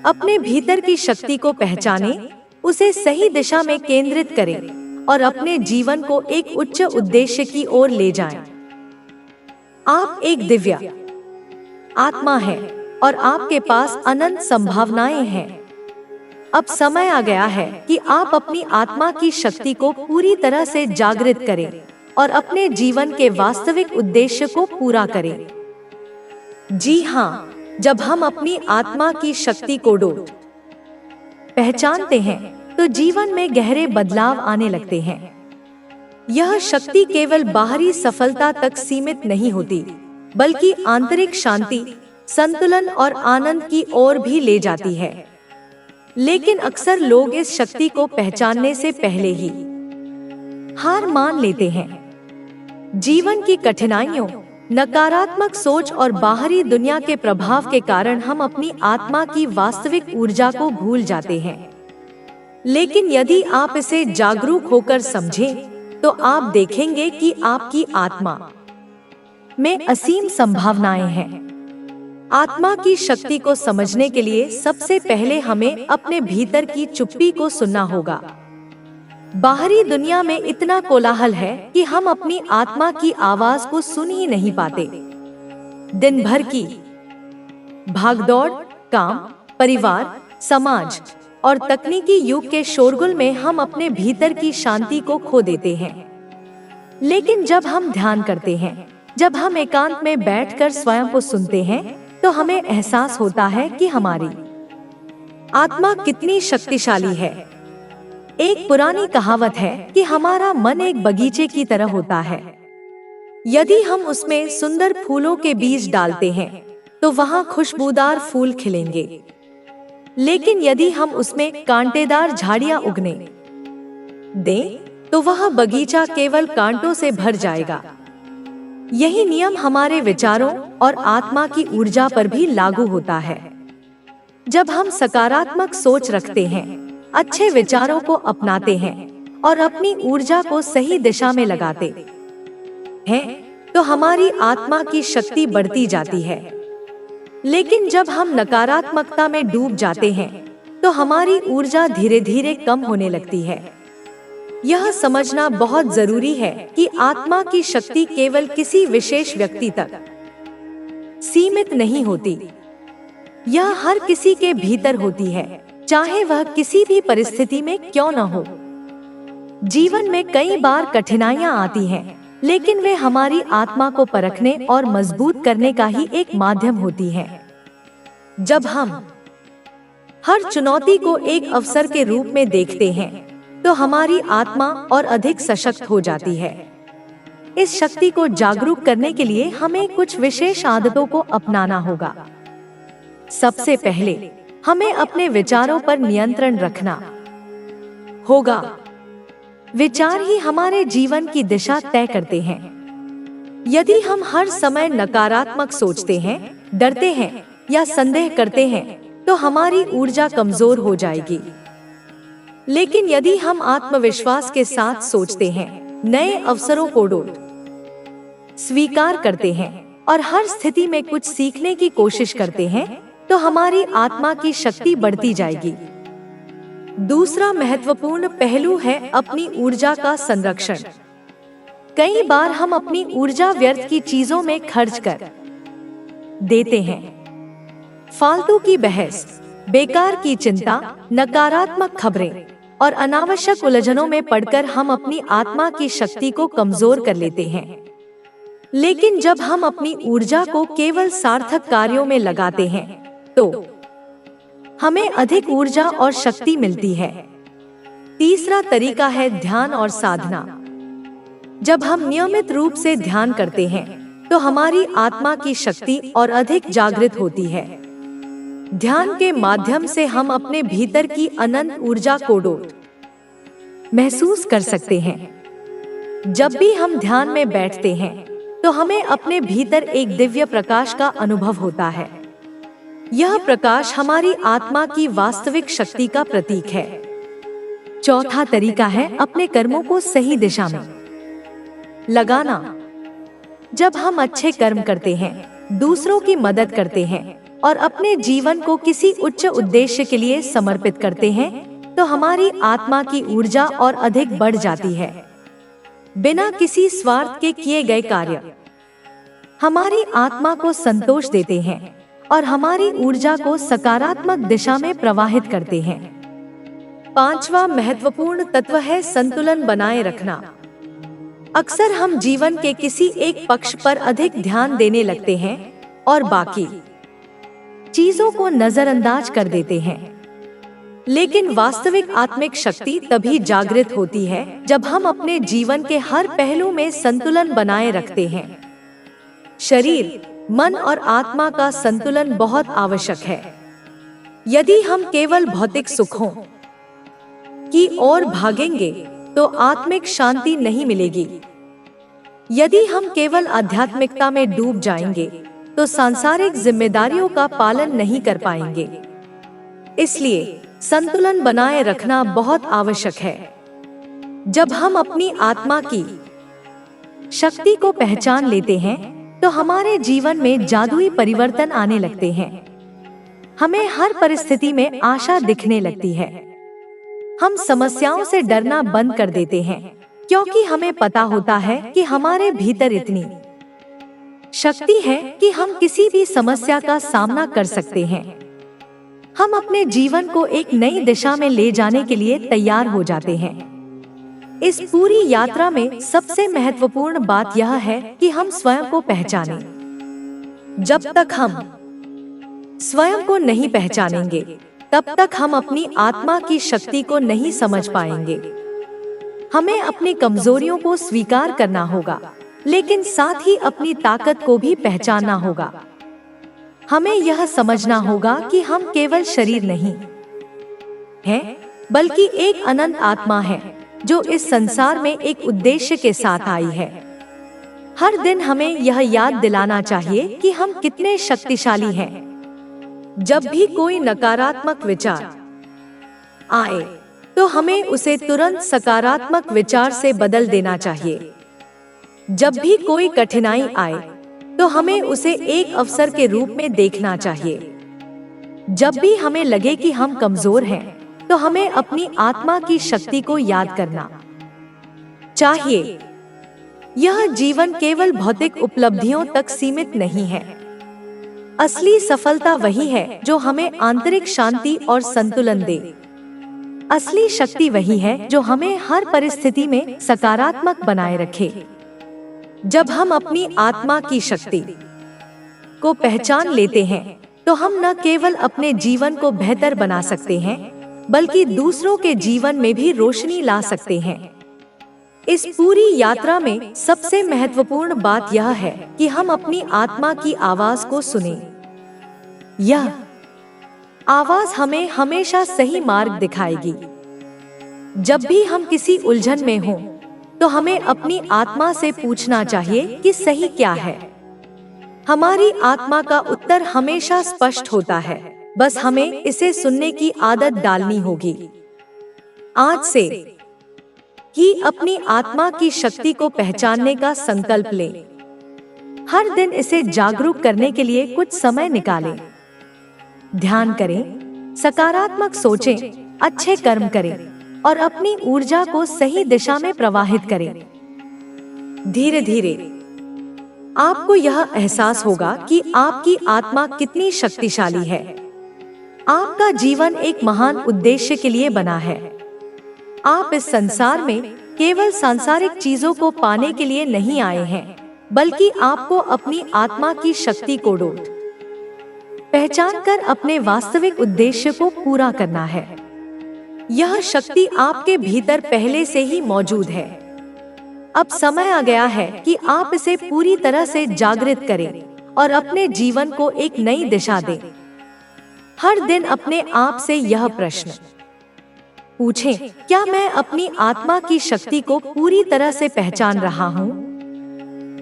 अपने भीतर की शक्ति को पहचानें, उसे सही दिशा में केंद्रित करें और अपने जीवन को एक उच्च उद्देश्य की ओर ले जाएं। आप एक दिव्य आत्मा है और आपके पास अनंत संभावनाएं हैं। अब समय आ गया है कि आप अपनी आत्मा की शक्ति को पूरी तरह से जागृत करें और अपने जीवन के वास्तविक उद्देश्य को पूरा करें। जी हाँ, जब हम अपनी आत्मा की शक्ति को पहचानते हैं तो जीवन में गहरे बदलाव आने लगते हैं। यह शक्ति केवल बाहरी सफलता तक सीमित नहीं होती, बल्कि आंतरिक शांति, संतुलन और आनंद की ओर भी ले जाती है। लेकिन अक्सर लोग इस शक्ति को पहचानने से पहले ही हार मान लेते हैं। जीवन की कठिनाइयों, नकारात्मक सोच और बाहरी दुनिया के प्रभाव के कारण हम अपनी आत्मा की वास्तविक ऊर्जा को भूल जाते हैं। लेकिन यदि आप इसे जागरूक होकर समझें, तो आप देखेंगे कि आपकी आत्मा में असीम संभावनाएं हैं। आत्मा की शक्ति को समझने के लिए सबसे पहले हमें अपने भीतर की चुप्पी को सुनना होगा। बाहरी दुनिया में इतना कोलाहल है कि हम अपनी आत्मा की आवाज को सुन ही नहीं पाते। दिन भर की भागदौड़, काम, परिवार, समाज और तकनीकी युग के शोरगुल में हम अपने भीतर की शांति को खो देते हैं। लेकिन जब हम ध्यान करते हैं, जब हम एकांत में बैठकर स्वयं को सुनते हैं, तो हमें एहसास होता है कि हमारी आत्मा कितनी शक्तिशाली है। एक पुरानी कहावत है कि हमारा मन एक बगीचे की तरह होता है। यदि हम उसमें सुंदर फूलों के बीज डालते हैं, तो वहाँ खुशबूदार फूल खिलेंगे। लेकिन यदि हम उसमें कांटेदार झाड़ियां उगने दें, तो वह बगीचा केवल कांटों से भर जाएगा। यही नियम हमारे विचारों और आत्मा की ऊर्जा पर भी लागू होता है। जब हम सकारात्मक सोच रखते हैं, अच्छे विचारों को अपनाते हैं और अपनी ऊर्जा को सही दिशा में लगाते हैं, तो हमारी आत्मा की शक्ति बढ़ती जाती है। लेकिन जब हम नकारात्मकता में डूब जाते हैं, तो हमारी ऊर्जा धीरे धीरे कम होने लगती है। यह समझना बहुत जरूरी है कि आत्मा की शक्ति केवल किसी विशेष व्यक्ति तक सीमित नहीं होती। यह हर किसी के भीतर होती है, चाहे वह किसी भी परिस्थिति में क्यों न हो। जीवन में कई बार कठिनाइयां आती हैं, लेकिन वे हमारी आत्मा को परखने और मजबूत करने का ही एक माध्यम होती हैं। जब हम हर चुनौती को एक अवसर के रूप में देखते हैं, तो हमारी आत्मा और अधिक सशक्त हो जाती है। इस शक्ति को जागरूक करने के लिए हमें कुछ विशेष आदतों को अपनाना होगा। सबसे पहले हमें अपने विचारों पर नियंत्रण रखना होगा। विचार ही हमारे जीवन की दिशा तय करते हैं। यदि हम हर समय नकारात्मक सोचते हैं, डरते हैं या संदेह करते हैं, तो हमारी ऊर्जा कमजोर हो जाएगी। लेकिन यदि हम आत्मविश्वास के साथ सोचते हैं, नए अवसरों को स्वीकार करते हैं और हर स्थिति में कुछ सीखने की कोशिश करते हैं, तो हमारी आत्मा की शक्ति बढ़ती जाएगी। दूसरा महत्वपूर्ण पहलू है अपनी ऊर्जा का संरक्षण। कई बार हम अपनी ऊर्जा व्यर्थ की चीजों में खर्च कर देते हैं। फालतू की बहस, बेकार की चिंता, नकारात्मक खबरें और अनावश्यक उलझनों में पड़कर हम अपनी आत्मा की शक्ति को कमजोर कर लेते हैं। लेकिन जब हम अपनी ऊर्जा को केवल सार्थक कार्यों में लगाते हैं, तो हमें अधिक ऊर्जा और शक्ति मिलती है। तीसरा तरीका है ध्यान और साधना। जब हम नियमित रूप से ध्यान करते हैं, तो हमारी आत्मा की शक्ति और अधिक जागृत होती है। ध्यान के माध्यम से हम अपने भीतर की अनंत ऊर्जा को महसूस कर सकते हैं। जब भी हम ध्यान में बैठते हैं, तो हमें अपने भीतर एक दिव्य प्रकाश का अनुभव होता है। यह प्रकाश हमारी आत्मा की वास्तविक शक्ति का प्रतीक है। चौथा तरीका है अपने कर्मों को सही दिशा में लगाना। जब हम अच्छे कर्म करते हैं, दूसरों की मदद करते हैं और अपने जीवन को किसी उच्च उद्देश्य के लिए समर्पित करते हैं, तो हमारी आत्मा की ऊर्जा और अधिक बढ़ जाती है। बिना किसी स्वार्थ के किए गए कार्य हमारी आत्मा को संतोष देते हैं और हमारी ऊर्जा को सकारात्मक दिशा में प्रवाहित करते हैं। पांचवा महत्वपूर्ण तत्व है संतुलन बनाए रखना। अक्सर हम जीवन के किसी एक पक्ष पर अधिक ध्यान देने लगते हैं, और बाकी चीजों को नजरअंदाज कर देते हैं। लेकिन वास्तविक आत्मिक शक्ति तभी जागृत होती है जब हम अपने जीवन के हर पहलू में संतुलन बनाए रखते हैं। शरीर, मन और आत्मा का संतुलन बहुत आवश्यक है। यदि हम केवल भौतिक सुखों की ओर भागेंगे तो आत्मिक शांति नहीं मिलेगी। यदि हम केवल आध्यात्मिकता में डूब जाएंगे तो सांसारिक जिम्मेदारियों का पालन नहीं कर पाएंगे। इसलिए संतुलन बनाए रखना बहुत आवश्यक है। जब हम अपनी आत्मा की शक्ति को पहचान लेते हैं तो हमारे जीवन में जादुई परिवर्तन आने लगते हैं। हमें हर परिस्थिति में आशा दिखने लगती है। हम समस्याओं से डरना बंद कर देते हैं क्योंकि हमें पता होता है कि हमारे भीतर इतनी शक्ति है कि हम किसी भी समस्या का सामना कर सकते हैं। हम अपने जीवन को एक नई दिशा में ले जाने के लिए तैयार हो जाते हैं। इस पूरी यात्रा में सबसे महत्वपूर्ण बात यह है कि हम स्वयं को पहचानें। जब तक हम स्वयं को नहीं पहचानेंगे तब तक हम अपनी आत्मा की शक्ति को नहीं समझ पाएंगे। हमें अपनी कमजोरियों को स्वीकार करना होगा, लेकिन साथ ही अपनी ताकत को भी पहचानना होगा। हमें यह समझना होगा कि हम केवल शरीर नहीं हैं, बल्कि एक अनंत आत्मा है जो इस संसार में एक उद्देश्य के साथ आई है। हर दिन हमें यह याद दिलाना चाहिए कि हम कितने शक्तिशाली हैं। जब भी कोई नकारात्मक विचार आए तो हमें उसे तुरंत सकारात्मक विचार से बदल देना चाहिए। जब भी कोई कठिनाई आए तो हमें उसे एक अवसर के रूप में देखना चाहिए। जब भी हमें लगे कि हम कमजोर हैं तो हमें अपनी आत्मा की शक्ति को याद करना चाहिए। यह जीवन केवल भौतिक उपलब्धियों तक सीमित नहीं है। असली सफलता वही है जो हमें आंतरिक शांति और संतुलन दे। असली शक्ति वही है जो हमें हर परिस्थिति में सकारात्मक बनाए रखे। जब हम अपनी आत्मा की शक्ति को पहचान लेते हैं तो हम न केवल अपने जीवन को बेहतर बना सकते हैं, बल्कि दूसरों के जीवन में भी रोशनी ला सकते हैं। इस पूरी यात्रा में सबसे महत्वपूर्ण बात यह है कि हम अपनी आत्मा की आवाज को सुनें। यह आवाज हमें हमेशा सही मार्ग दिखाएगी। जब भी हम किसी उलझन में हों, तो हमें अपनी आत्मा से पूछना चाहिए कि सही क्या है। हमारी आत्मा का उत्तर हमेशा स्पष्ट होता है, बस हमें इसे सुनने की आदत डालनी होगी। आज से ही अपनी आत्मा की शक्ति को पहचानने का संकल्प लें। हर दिन इसे जागरूक करने के लिए कुछ समय निकालें। ध्यान करें, सकारात्मक सोचें, अच्छे कर्म करें और अपनी ऊर्जा को सही दिशा में प्रवाहित करें। धीरे धीरे आपको यह एहसास होगा कि आपकी आत्मा कितनी शक्तिशाली है। आपका जीवन एक महान उद्देश्य के लिए बना है। आप इस संसार में केवल सांसारिक चीजों को पाने के लिए नहीं आए हैं, बल्कि आपको अपनी आत्मा की शक्ति को पहचान कर अपने वास्तविक उद्देश्य को पूरा करना है। यह शक्ति आपके भीतर पहले से ही मौजूद है। अब समय आ गया है कि आप इसे पूरी तरह से जागृत करें और अपने जीवन को एक नई दिशा दें। हर दिन अपने आप से यह प्रश्न पूछें, क्या मैं अपनी आत्मा की शक्ति को पूरी तरह से पहचान रहा हूँ?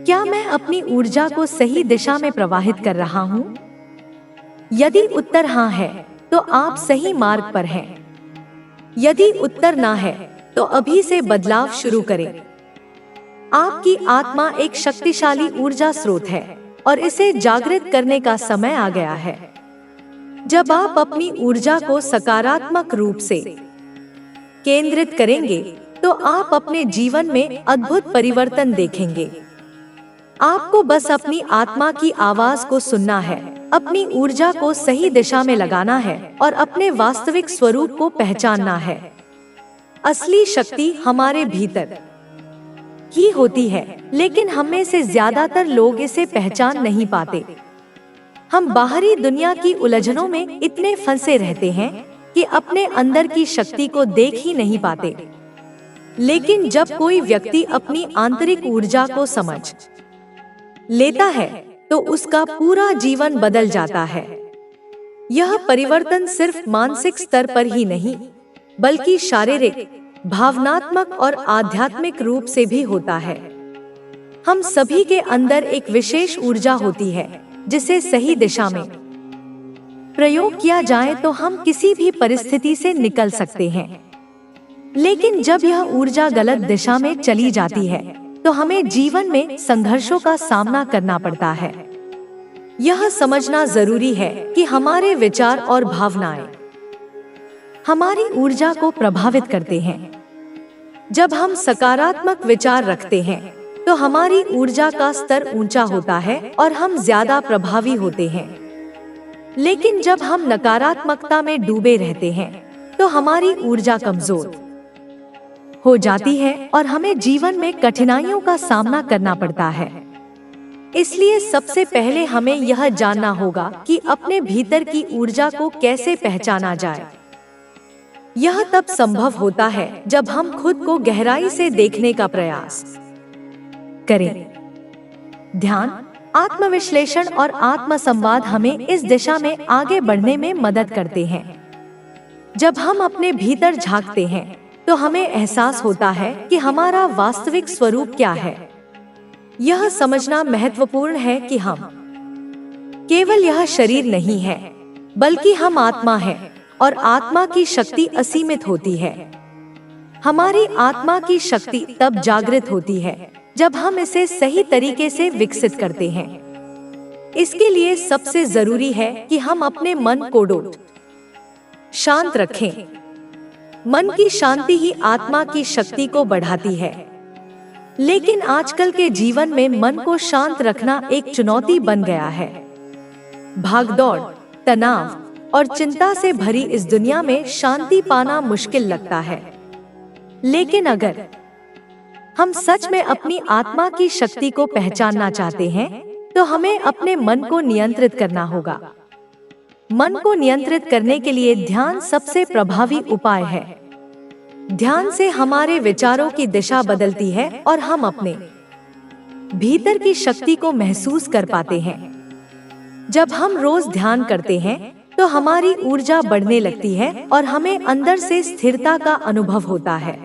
क्या मैं अपनी ऊर्जा को सही दिशा में प्रवाहित कर रहा हूँ? यदि उत्तर हाँ है, तो आप सही मार्ग पर हैं। यदि उत्तर ना है, तो अभी से बदलाव शुरू करें। आपकी आत्मा एक शक्तिशाली ऊर्जा स्रोत है और इसे जागृत करने का समय आ गया है। जब आप अपनी ऊर्जा को सकारात्मक रूप से केंद्रित करेंगे, तो आप अपने जीवन में अद्भुत परिवर्तन देखेंगे। आपको बस अपनी आत्मा की आवाज को सुनना है, अपनी ऊर्जा को सही दिशा में लगाना है और अपने वास्तविक स्वरूप को पहचानना है। असली शक्ति हमारे भीतर ही होती है, लेकिन हम में से ज्यादातर लोग इसे पहचान नहीं पाते। हम बाहरी दुनिया की उलझनों में इतने फंसे रहते हैं कि अपने अंदर की शक्ति को देख ही नहीं पाते। लेकिन जब कोई व्यक्ति अपनी आंतरिक ऊर्जा को समझ लेता है तो उसका पूरा जीवन बदल जाता है। यह परिवर्तन सिर्फ मानसिक स्तर पर ही नहीं, बल्कि शारीरिक, भावनात्मक और आध्यात्मिक रूप से भी होता है। हम सभी के अंदर एक विशेष ऊर्जा होती है जिसे सही दिशा में प्रयोग किया जाए तो हम किसी भी परिस्थिति से निकल सकते हैं। लेकिन जब यह ऊर्जा गलत दिशा में चली जाती है तो हमें जीवन में संघर्षों का सामना करना पड़ता है। यह समझना जरूरी है कि हमारे विचार और भावनाएं हमारी ऊर्जा को प्रभावित करते हैं। जब हम सकारात्मक विचार रखते हैं तो हमारी ऊर्जा का स्तर ऊंचा होता है और हम ज्यादा प्रभावी होते हैं। लेकिन जब हम नकारात्मकता में डूबे रहते हैं तो हमारी ऊर्जा कमजोर हो जाती है और हमें जीवन में कठिनाइयों का सामना करना पड़ता है। इसलिए सबसे पहले हमें यह जानना होगा कि अपने भीतर की ऊर्जा को कैसे पहचाना जाए। यह तब संभव होता है जब हम खुद को गहराई से देखने का प्रयास करें। ध्यान, आत्मविश्लेषण और आत्मसंवाद हमें इस दिशा में आगे बढ़ने में मदद करते हैं। जब हम अपने भीतर झांकते हैं तो हमें एहसास होता है कि हमारा वास्तविक स्वरूप क्या है। यह समझना महत्वपूर्ण है कि हम केवल यह शरीर नहीं है, बल्कि हम आत्मा है और आत्मा की शक्ति असीमित होती है। हमारी आत्मा की शक्ति तब जागृत होती है जब हम इसे सही तरीके से विकसित करते हैं। इसके लिए सबसे जरूरी है कि हम अपने मन को शांत रखें। मन की शांति ही आत्मा की शक्ति को बढ़ाती है। लेकिन आजकल के जीवन में मन को शांत रखना एक चुनौती बन गया है। भागदौड़, तनाव और चिंता से भरी इस दुनिया में शांति पाना मुश्किल लगता है। लेकिन अगर हम सच में अपनी आत्मा की शक्ति को पहचानना चाहते हैं तो हमें अपने मन को नियंत्रित करना होगा। मन को नियंत्रित करने के लिए ध्यान सबसे प्रभावी उपाय है। ध्यान से हमारे विचारों की दिशा बदलती है और हम अपने भीतर की शक्ति को महसूस कर पाते हैं। जब हम रोज ध्यान करते हैं तो हमारी ऊर्जा बढ़ने लगती है और हमें अंदर से स्थिरता का अनुभव होता है।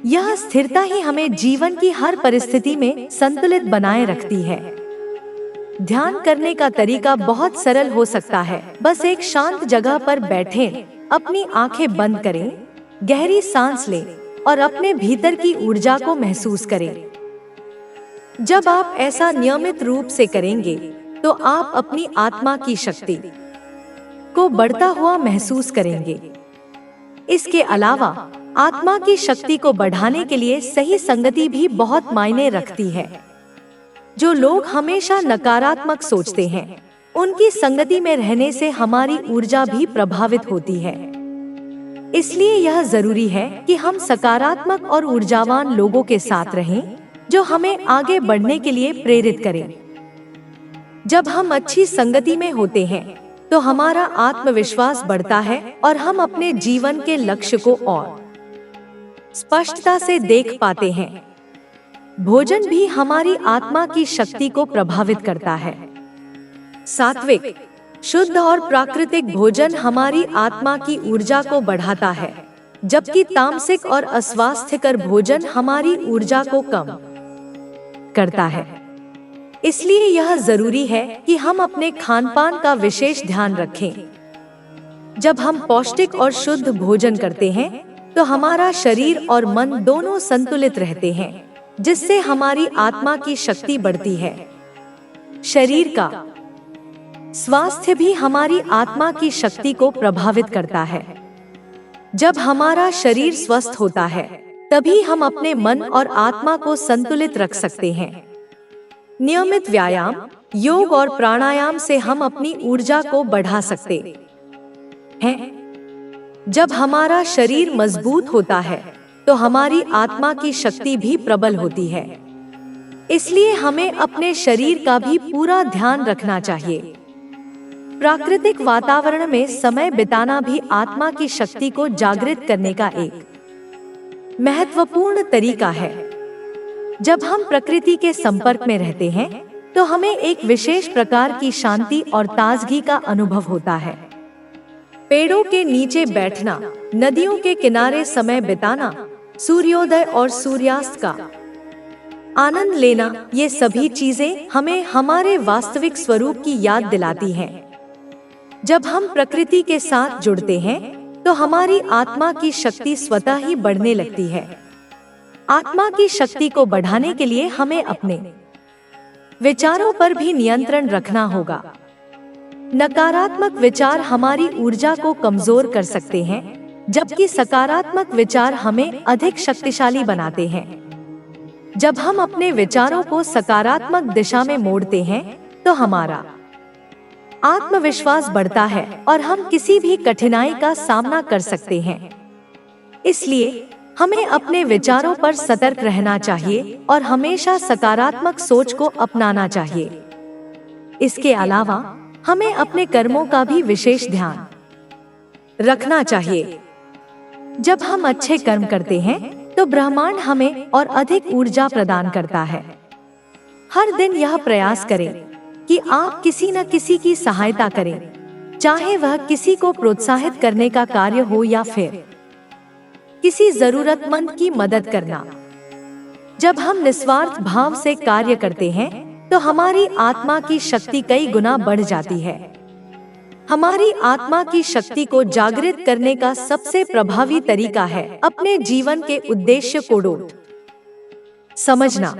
यह स्थिरता ही हमें जीवन की हर परिस्थिति में संतुलित बनाए रखती है। ध्यान करने का तरीका बहुत सरल हो सकता है। बस एक शांत जगह पर बैठें, अपनी आंखें बंद करें, गहरी सांस लें और अपने भीतर की ऊर्जा को महसूस करें। जब आप ऐसा नियमित रूप से करेंगे तो आप अपनी आत्मा की शक्ति को बढ़ता हुआ महसूस करेंगे। इसके अलावा आत्मा की शक्ति को बढ़ाने के लिए सही संगति भी बहुत मायने रखती है। जो लोग हमेशा नकारात्मक सोचते हैं, उनकी संगति में रहने से हमारी ऊर्जा भी प्रभावित होती है। इसलिए यह जरूरी है कि हम सकारात्मक और ऊर्जावान लोगों के साथ रहें, जो हमें आगे बढ़ने के लिए प्रेरित करें। जब हम अच्छी संगति में होते हैं तो हमारा आत्मविश्वास बढ़ता है और हम अपने जीवन के लक्ष्य को और स्पष्टता से देख पाते हैं। भोजन भी हमारी आत्मा की शक्ति को प्रभावित करता है। सात्विक, शुद्ध और प्राकृतिक भोजन हमारी आत्मा की ऊर्जा को बढ़ाता है, जबकि तामसिक और अस्वास्थ्यकर भोजन हमारी ऊर्जा को कम करता है। इसलिए यह जरूरी है कि हम अपने खानपान का विशेष ध्यान रखें। जब हम पौष्टिक और शुद्ध भोजन करते हैं तो हमारा शरीर और मन दोनों संतुलित रहते हैं, जिससे हमारी आत्मा की शक्ति बढ़ती है। शरीर का स्वास्थ्य भी हमारी आत्मा की शक्ति को प्रभावित करता है। जब हमारा शरीर स्वस्थ होता है, तभी हम अपने मन और आत्मा को संतुलित रख सकते हैं। नियमित व्यायाम, योग और प्राणायाम से हम अपनी ऊर्जा को बढ़ा सकते हैं। जब हमारा शरीर मजबूत होता है, तो हमारी आत्मा की शक्ति भी प्रबल होती है। इसलिए हमें अपने शरीर का भी पूरा ध्यान रखना चाहिए। प्राकृतिक वातावरण में समय बिताना भी आत्मा की शक्ति को जागृत करने का एक महत्वपूर्ण तरीका है। जब हम प्रकृति के संपर्क में रहते हैं तो हमें एक विशेष प्रकार की शांति और ताजगी का अनुभव होता है। पेड़ों के नीचे बैठना, नदियों के किनारे समय बिताना, सूर्योदय और सूर्यास्त का आनंद लेना, ये सभी चीजें हमें हमारे वास्तविक स्वरूप की याद दिलाती हैं। जब हम प्रकृति के साथ जुड़ते हैं तो हमारी आत्मा की शक्ति स्वतः ही बढ़ने लगती है। आत्मा की शक्ति को बढ़ाने के लिए हमें अपने विचारों पर भी नियंत्रण रखना होगा। नकारात्मक विचार हमारी ऊर्जा को कमजोर कर सकते हैं, जबकि सकारात्मक विचार हमें अधिक शक्तिशाली बनाते हैं। जब हम अपने विचारों को सकारात्मक दिशा में मोड़ते हैं तो हमारा आत्मविश्वास बढ़ता है और हम किसी भी कठिनाई का सामना कर सकते हैं। इसलिए हमें अपने विचारों पर सतर्क रहना चाहिए और हमेशा सकारात्मक सोच को अपनाना चाहिए। इसके अलावा हमें अपने कर्मों का भी विशेष ध्यान रखना चाहिए। जब हम अच्छे कर्म करते हैं तो ब्रह्मांड हमें और अधिक ऊर्जा प्रदान करता है। हर दिन यह प्रयास करें कि आप किसी न किसी की सहायता करें, चाहे वह किसी को प्रोत्साहित करने का कार्य हो या फिर किसी जरूरतमंद की मदद करना। जब हम निस्वार्थ भाव से कार्य करते हैं तो हमारी आत्मा की शक्ति कई गुना बढ़ जाती है। हमारी आत्मा की शक्ति को जागृत करने का सबसे प्रभावी तरीका है अपने जीवन के उद्देश्य को डोट समझना।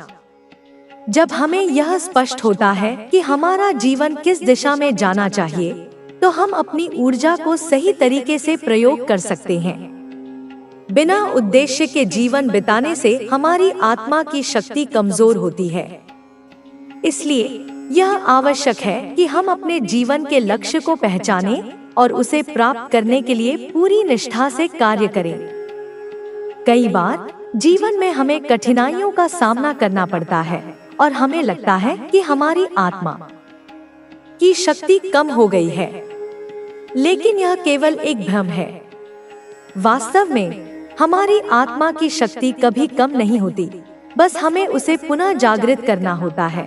जब हमें यह स्पष्ट होता है कि हमारा जीवन किस दिशा में जाना चाहिए, तो हम अपनी ऊर्जा को सही तरीके से प्रयोग कर सकते हैं। बिना उद्देश्य के जीवन बिताने से हमारी आत्मा की शक्ति कमजोर होती है। इसलिए यह आवश्यक है कि हम अपने जीवन के लक्ष्य को पहचानें और उसे प्राप्त करने के लिए पूरी निष्ठा से कार्य करें। कई बार जीवन में हमें कठिनाइयों का सामना करना पड़ता है और हमें लगता है कि हमारी आत्मा की शक्ति कम हो गई है, लेकिन यह केवल एक भ्रम है। वास्तव में हमारी आत्मा की शक्ति कभी कम नहीं होती, बस हमें उसे पुनः जागृत करना होता है।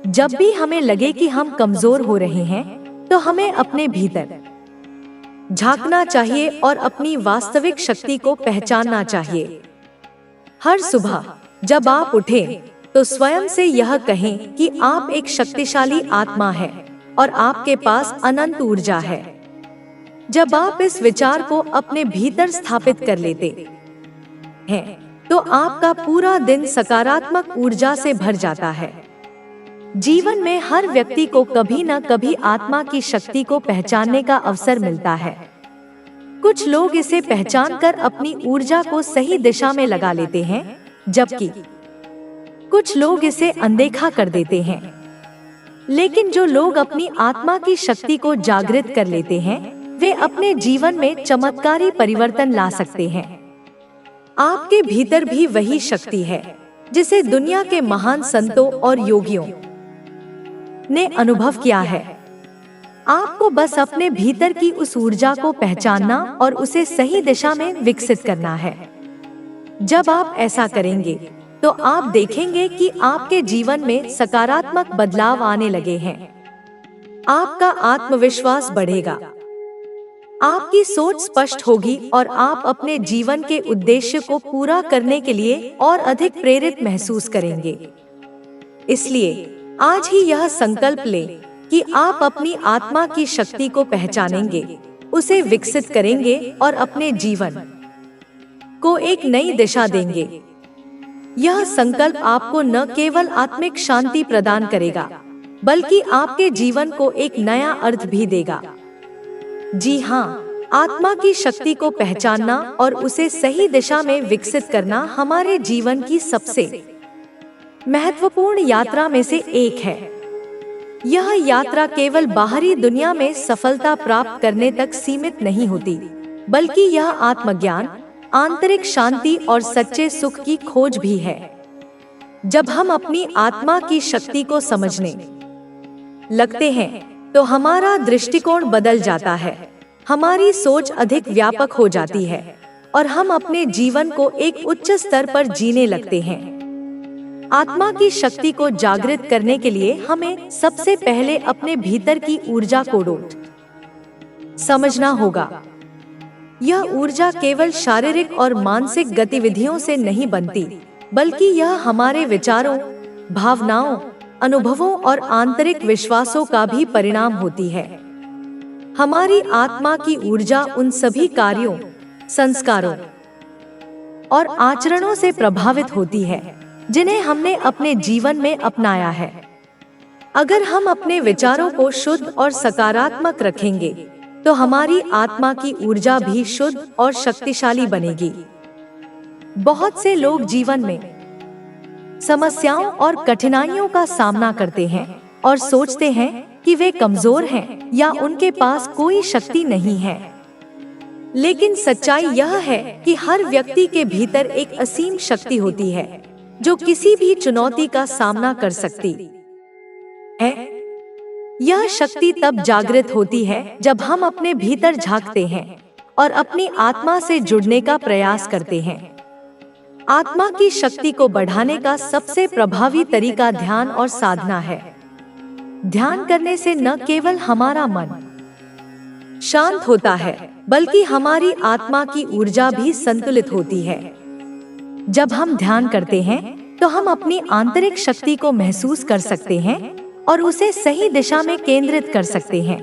जब भी हमें लगे कि हम कमजोर हो रहे हैं, तो हमें अपने भीतर झांकना चाहिए और अपनी वास्तविक शक्ति को पहचानना चाहिए। हर सुबह जब आप उठें, तो स्वयं से यह कहें कि आप एक शक्तिशाली आत्मा है और आपके पास अनंत ऊर्जा है। जब आप इस विचार को अपने भीतर स्थापित कर लेते हैं, तो आपका पूरा दिन सकारात्मक ऊर्जा से भर जाता है। जीवन में हर व्यक्ति को कभी न कभी आत्मा की शक्ति को पहचानने का अवसर मिलता है। कुछ लोग इसे पहचानकर अपनी ऊर्जा को सही दिशा में लगा लेते हैं, जबकि कुछ लोग इसे अनदेखा कर देते हैं। लेकिन जो लोग अपनी आत्मा की शक्ति को जागृत कर लेते हैं, वे अपने जीवन में चमत्कारी परिवर्तन ला सकते हैं। आपके भीतर भी वही शक्ति है जिसे दुनिया के महान संतों और योगियों ने अनुभव किया है। आपको बस अपने भीतर की उस ऊर्जा को पहचानना और उसे सही दिशा में विकसित करना है। जब आप ऐसा करेंगे, तो आप देखेंगे कि आपके जीवन में सकारात्मक बदलाव आने लगे हैं। आपका आत्मविश्वास बढ़ेगा, आपकी सोच स्पष्ट होगी और आप अपने जीवन के उद्देश्य को पूरा करने के लिए और अधिक प्रेरित महसूस करेंगे। इसलिए आज ही यह संकल्प लें कि आप अपनी आत्मा की शक्ति को पहचानेंगे, उसे विकसित करेंगे और अपने जीवन को एक नई दिशा देंगे। यह संकल्प आपको न केवल आत्मिक शांति प्रदान करेगा, बल्कि आपके जीवन को एक नया अर्थ भी देगा। जी हाँ, आत्मा की शक्ति को पहचानना और उसे सही दिशा में विकसित करना हमारे जीवन की सबसे महत्वपूर्ण यात्रा में से एक है। यह यात्रा केवल बाहरी दुनिया में सफलता प्राप्त करने तक सीमित नहीं होती, बल्कि यह आत्मज्ञान, आंतरिक शांति और सच्चे सुख की खोज भी है। जब हम अपनी आत्मा की शक्ति को समझने लगते हैं, तो हमारा दृष्टिकोण बदल जाता है, हमारी सोच अधिक व्यापक हो जाती है और हम अपने जीवन को एक उच्च स्तर पर जीने लगते हैं। आत्मा की शक्ति को जागृत करने के लिए हमें सबसे पहले अपने भीतर की ऊर्जा को समझना होगा। यह ऊर्जा केवल शारीरिक और मानसिक गतिविधियों से नहीं बनती, बल्कि यह हमारे विचारों, भावनाओं, अनुभवों और आंतरिक विश्वासों का भी परिणाम होती है। हमारी आत्मा की ऊर्जा उन सभी कार्यों, संस्कारों और आचरणों से प्रभावित होती है जिन्हें हमने अपने जीवन में अपनाया है। अगर हम अपने विचारों को शुद्ध और सकारात्मक रखेंगे, तो हमारी आत्मा की ऊर्जा भी शुद्ध और शक्तिशाली बनेगी। बहुत से लोग जीवन में समस्याओं और कठिनाइयों का सामना करते हैं और सोचते हैं कि वे कमजोर हैं या उनके पास कोई शक्ति नहीं है। लेकिन सच्चाई यह है कि हर व्यक्ति के भीतर एक असीम शक्ति होती है जो किसी भी चुनौती का सामना कर सकती है। यह शक्ति तब जागृत होती है जब हम अपने भीतर झांकते हैं और अपनी आत्मा से जुड़ने का प्रयास करते हैं। आत्मा की शक्ति को बढ़ाने का सबसे प्रभावी तरीका ध्यान और साधना है। ध्यान करने से न केवल हमारा मन शांत होता है, बल्कि हमारी आत्मा की ऊर्जा भी संतुलित होती है। जब हम ध्यान करते हैं, तो हम अपनी आंतरिक शक्ति को महसूस कर सकते हैं और उसे सही दिशा में केंद्रित कर सकते हैं।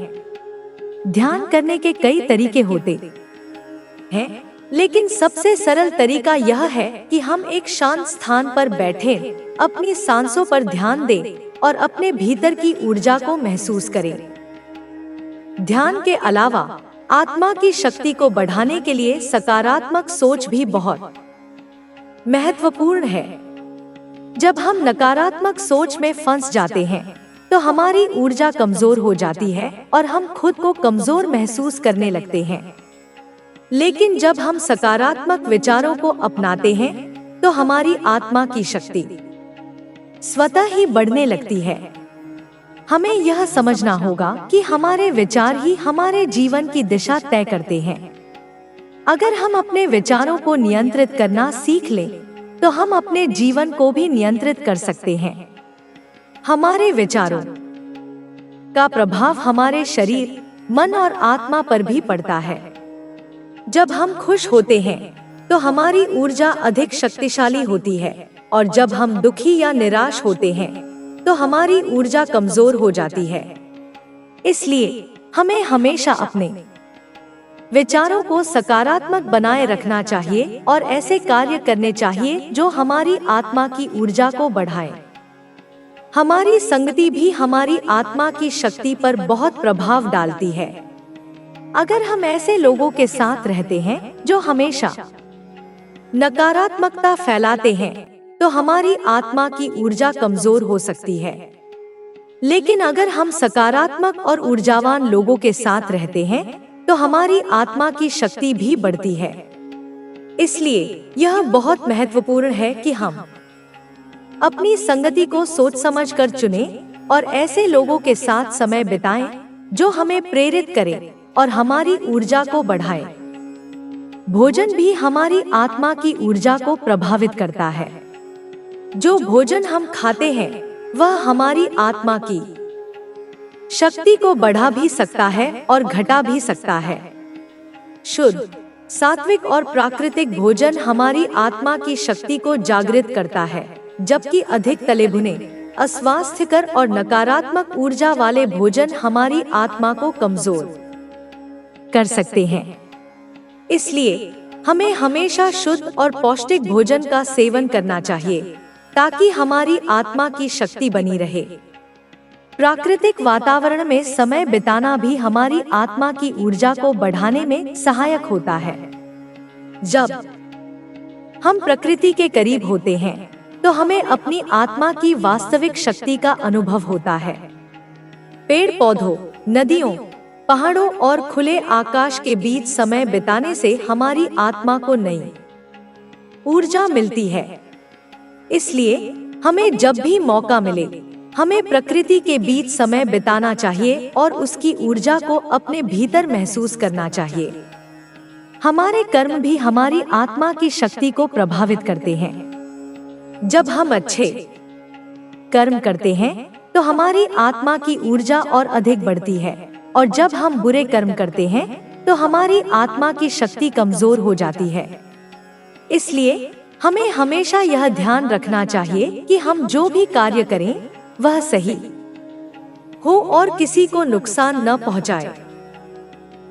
ध्यान करने के कई तरीके होते हैं, लेकिन सबसे सरल तरीका यह है कि हम एक शांत स्थान पर बैठे, अपनी सांसों पर ध्यान दें और अपने भीतर की ऊर्जा को महसूस करें। ध्यान के अलावा आत्मा की शक्ति को बढ़ाने के लिए सकारात्मक सोच भी बहुत महत्वपूर्ण है। जब हम नकारात्मक सोच में फंस जाते हैं, तो हमारी ऊर्जा कमजोर हो जाती है और हम खुद को कमजोर महसूस करने लगते हैं। लेकिन जब हम सकारात्मक विचारों को अपनाते हैं, तो हमारी आत्मा की शक्ति स्वतः ही बढ़ने लगती है। हमें यह समझना होगा कि हमारे विचार ही हमारे जीवन की दिशा तय करते हैं। अगर हम अपने विचारों को नियंत्रित करना सीख लें, तो हम अपने जीवन को भी नियंत्रित कर सकते हैं। हमारे विचारों का प्रभाव हमारे शरीर, मन और आत्मा पर भी पड़ता है। जब हम खुश होते हैं, तो हमारी ऊर्जा अधिक शक्तिशाली होती है, और जब हम दुखी या निराश होते हैं, तो हमारी ऊर्जा कमजोर हो जाती है। इसलिए हमें हमेशा अपने विचारों को सकारात्मक बनाए रखना चाहिए और ऐसे कार्य करने चाहिए जो हमारी आत्मा की ऊर्जा को बढ़ाए। हमारी संगति भी हमारी आत्मा की शक्ति पर बहुत प्रभाव डालती है। अगर हम ऐसे लोगों के साथ रहते हैं जो हमेशा नकारात्मकता फैलाते हैं, तो हमारी आत्मा की ऊर्जा कमजोर हो सकती है। लेकिन अगर हम सकारात्मक और ऊर्जावान लोगों के साथ रहते हैं, तो हमारी आत्मा की शक्ति भी बढ़ती है। इसलिए यह बहुत महत्वपूर्ण है कि हम अपनी संगति को सोच समझ कर चुनें और ऐसे लोगों के साथ समय बिताएं जो हमें प्रेरित करें और हमारी ऊर्जा को बढ़ाए। भोजन भी हमारी आत्मा की ऊर्जा को प्रभावित करता है। जो भोजन हम खाते हैं, वह हमारी आत्मा की शक्ति को बढ़ा भी सकता है और घटा भी सकता है। शुद्ध, सात्विक और प्राकृतिक भोजन हमारी आत्मा की शक्ति को जागृत करता है, जबकि अधिक तले भुने, अस्वास्थ्यकर और नकारात्मक ऊर्जा वाले भोजन हमारी आत्मा को कमजोर कर सकते हैं। इसलिए हमें हमेशा शुद्ध और पौष्टिक भोजन का सेवन करना चाहिए, ताकि हमारी आत्मा की शक्ति बनी रहे। प्राकृतिक वातावरण में समय बिताना भी हमारी आत्मा की ऊर्जा को बढ़ाने में सहायक होता है। जब हम प्रकृति के करीब होते हैं, तो हमें अपनी आत्मा की वास्तविक शक्ति का अनुभव होता है। पेड़ पौधों, नदियों, पहाड़ों और खुले आकाश के बीच समय बिताने से हमारी आत्मा को नई ऊर्जा मिलती है। इसलिए हमें जब भी मौका मिले, हमें प्रकृति के बीच समय बिताना चाहिए और उसकी ऊर्जा को अपने भीतर महसूस करना चाहिए। हमारे कर्म भी हमारी आत्मा की शक्ति को प्रभावित करते हैं। जब हम अच्छे कर्म करते हैं तो हमारी आत्मा की ऊर्जा और अधिक बढ़ती है, और जब हम बुरे कर्म करते हैं तो हमारी आत्मा की शक्ति कमजोर हो जाती है। इसलिए हमें हमेशा यह ध्यान रखना चाहिए कि हम जो भी कार्य करें वह सही हो और किसी को नुकसान न पहुंचाए।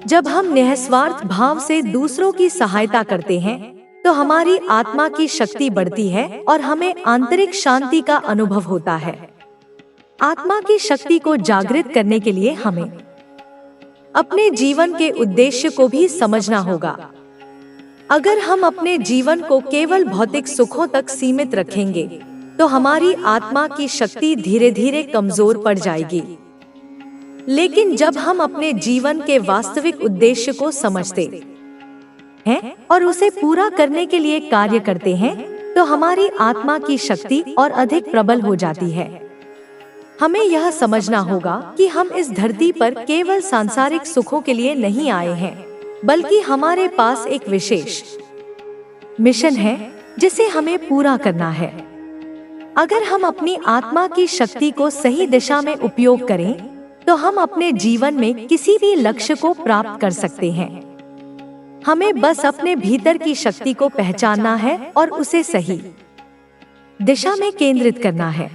जब हम निस्वार्थ भाव से दूसरों की सहायता करते हैं तो हमारी आत्मा की शक्ति बढ़ती है और हमें आंतरिक शांति का अनुभव होता है। आत्मा की शक्ति को जागृत करने के लिए हमें अपने जीवन के उद्देश्य को भी समझना होगा। अगर हम अपने जीवन को केवल भौतिक सुखों तक सीमित रखेंगे तो हमारी आत्मा की शक्ति धीरे धीरे कमजोर पड़ जाएगी। लेकिन जब हम अपने जीवन के वास्तविक उद्देश्य को समझते हैं और उसे पूरा करने के लिए कार्य करते हैं तो हमारी आत्मा की शक्ति और अधिक प्रबल हो जाती है। हमें यह समझना होगा कि हम इस धरती पर केवल सांसारिक सुखों के लिए नहीं आए हैं, बल्कि हमारे पास एक विशेष मिशन है जिसे हमें पूरा करना है। अगर हम अपनी आत्मा की शक्ति को सही दिशा में उपयोग करें तो हम अपने जीवन में किसी भी लक्ष्य को प्राप्त कर सकते हैं। हमें बस अपने भीतर की शक्ति को पहचानना है और उसे सही दिशा में केंद्रित करना है।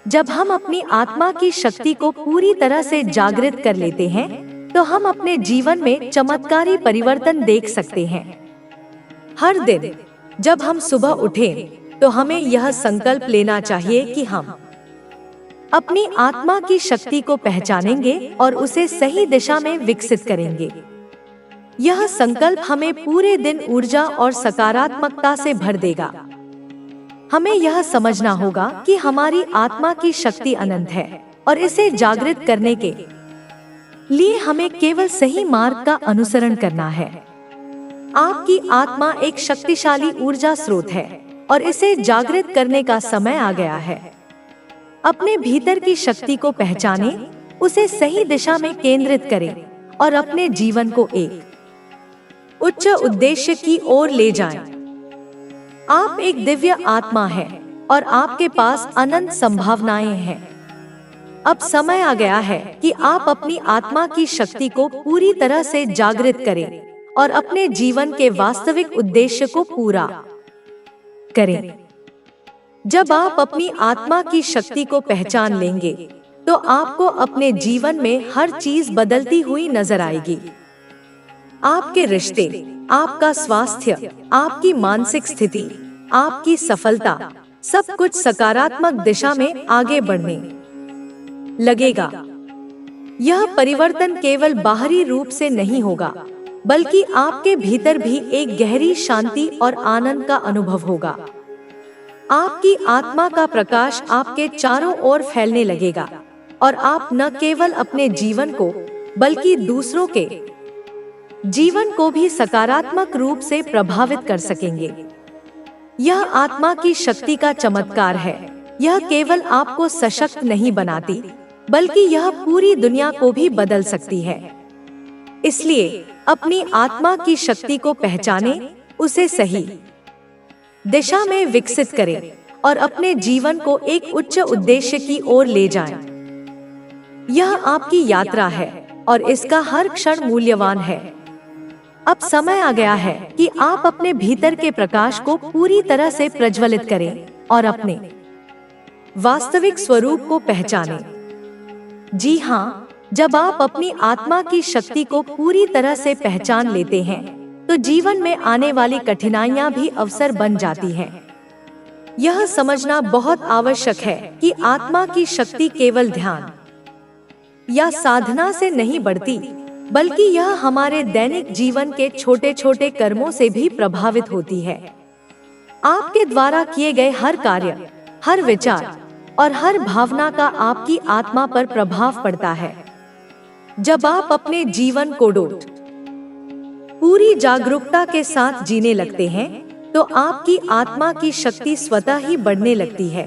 जब हम अपनी आत्मा की शक्ति को पूरी तरह से जागृत कर लेते हैं तो हम अपने जीवन में चमत्कारी परिवर्तन देख सकते हैं। हर दिन जब हम सुबह उठें तो हमें यह संकल्प लेना चाहिए कि हम अपनी आत्मा की शक्ति को पहचानेंगे और उसे सही दिशा में विकसित करेंगे। यह संकल्प हमें पूरे दिन ऊर्जा और सकारात्मकता से भर देगा। हमें यह समझना होगा कि हमारी आत्मा की शक्ति अनंत है और इसे जागृत करने के लिए हमें केवल सही मार्ग का अनुसरण करना है। आपकी आत्मा एक शक्तिशाली ऊर्जा स्रोत है और इसे जागृत करने का समय आ गया है। अपने भीतर की शक्ति को पहचानें, उसे सही दिशा में केंद्रित करें और अपने जीवन को एक उच्च उद्देश्य की ओर ले जाएं। आप एक दिव्य आत्मा हैं और आपके पास अनंत संभावनाएं हैं। अब समय आ गया है कि आप अपनी आत्मा की शक्ति को पूरी तरह से जागृत करें और अपने जीवन के वास्तविक उद्देश्य को पूरा करें। जब आप अपनी आत्मा की शक्ति को पहचान लेंगे तो आपको अपने जीवन में हर चीज बदलती हुई नजर आएगी। आपके रिश्ते, आपका स्वास्थ्य, आपकी मानसिक स्थिति, आपकी सफलता, सब कुछ सकारात्मक दिशा में आगे बढ़ने लगेगा। यह परिवर्तन केवल बाहरी रूप से नहीं होगा, बल्कि आपके भीतर भी एक गहरी शांति और आनंद का अनुभव होगा। आपकी आत्मा का प्रकाश आपके चारों ओर फैलने लगेगा और आप न केवल अपने जीवन को बल्कि दूसरों के जीवन को भी सकारात्मक रूप से प्रभावित कर सकेंगे। यह आत्मा की शक्ति का चमत्कार है। यह केवल आपको सशक्त नहीं बनाती, बल्कि यह पूरी दुनिया को भी बदल सकती है। इसलिए अपनी आत्मा की शक्ति को पहचानें, उसे सही दिशा में विकसित करें और अपने जीवन को एक उच्च उद्देश्य की ओर ले जाएं। यह आपकी यात्रा है और इसका हर क्षण मूल्यवान है। अब समय आ गया है कि आप अपने भीतर के प्रकाश को पूरी तरह से प्रज्वलित करें और अपने वास्तविक स्वरूप को पहचानें। जी हाँ, जब आप अपनी आत्मा की शक्ति को पूरी तरह से पहचान लेते हैं तो जीवन में आने वाली कठिनाइयां भी अवसर बन जाती हैं। यह समझना बहुत आवश्यक है कि आत्मा की शक्ति केवल ध्यान या साधना से नहीं बढ़ती, बल्कि यह हमारे दैनिक जीवन के छोटे छोटे कर्मों से भी प्रभावित होती है। आपके द्वारा किए गए हर कार्य, हर विचार और हर भावना का आपकी आत्मा पर प्रभाव पड़ता है। जब आप अपने जीवन को पूरी जागरूकता के साथ जीने लगते हैं तो आपकी आत्मा की शक्ति स्वतः ही बढ़ने लगती है।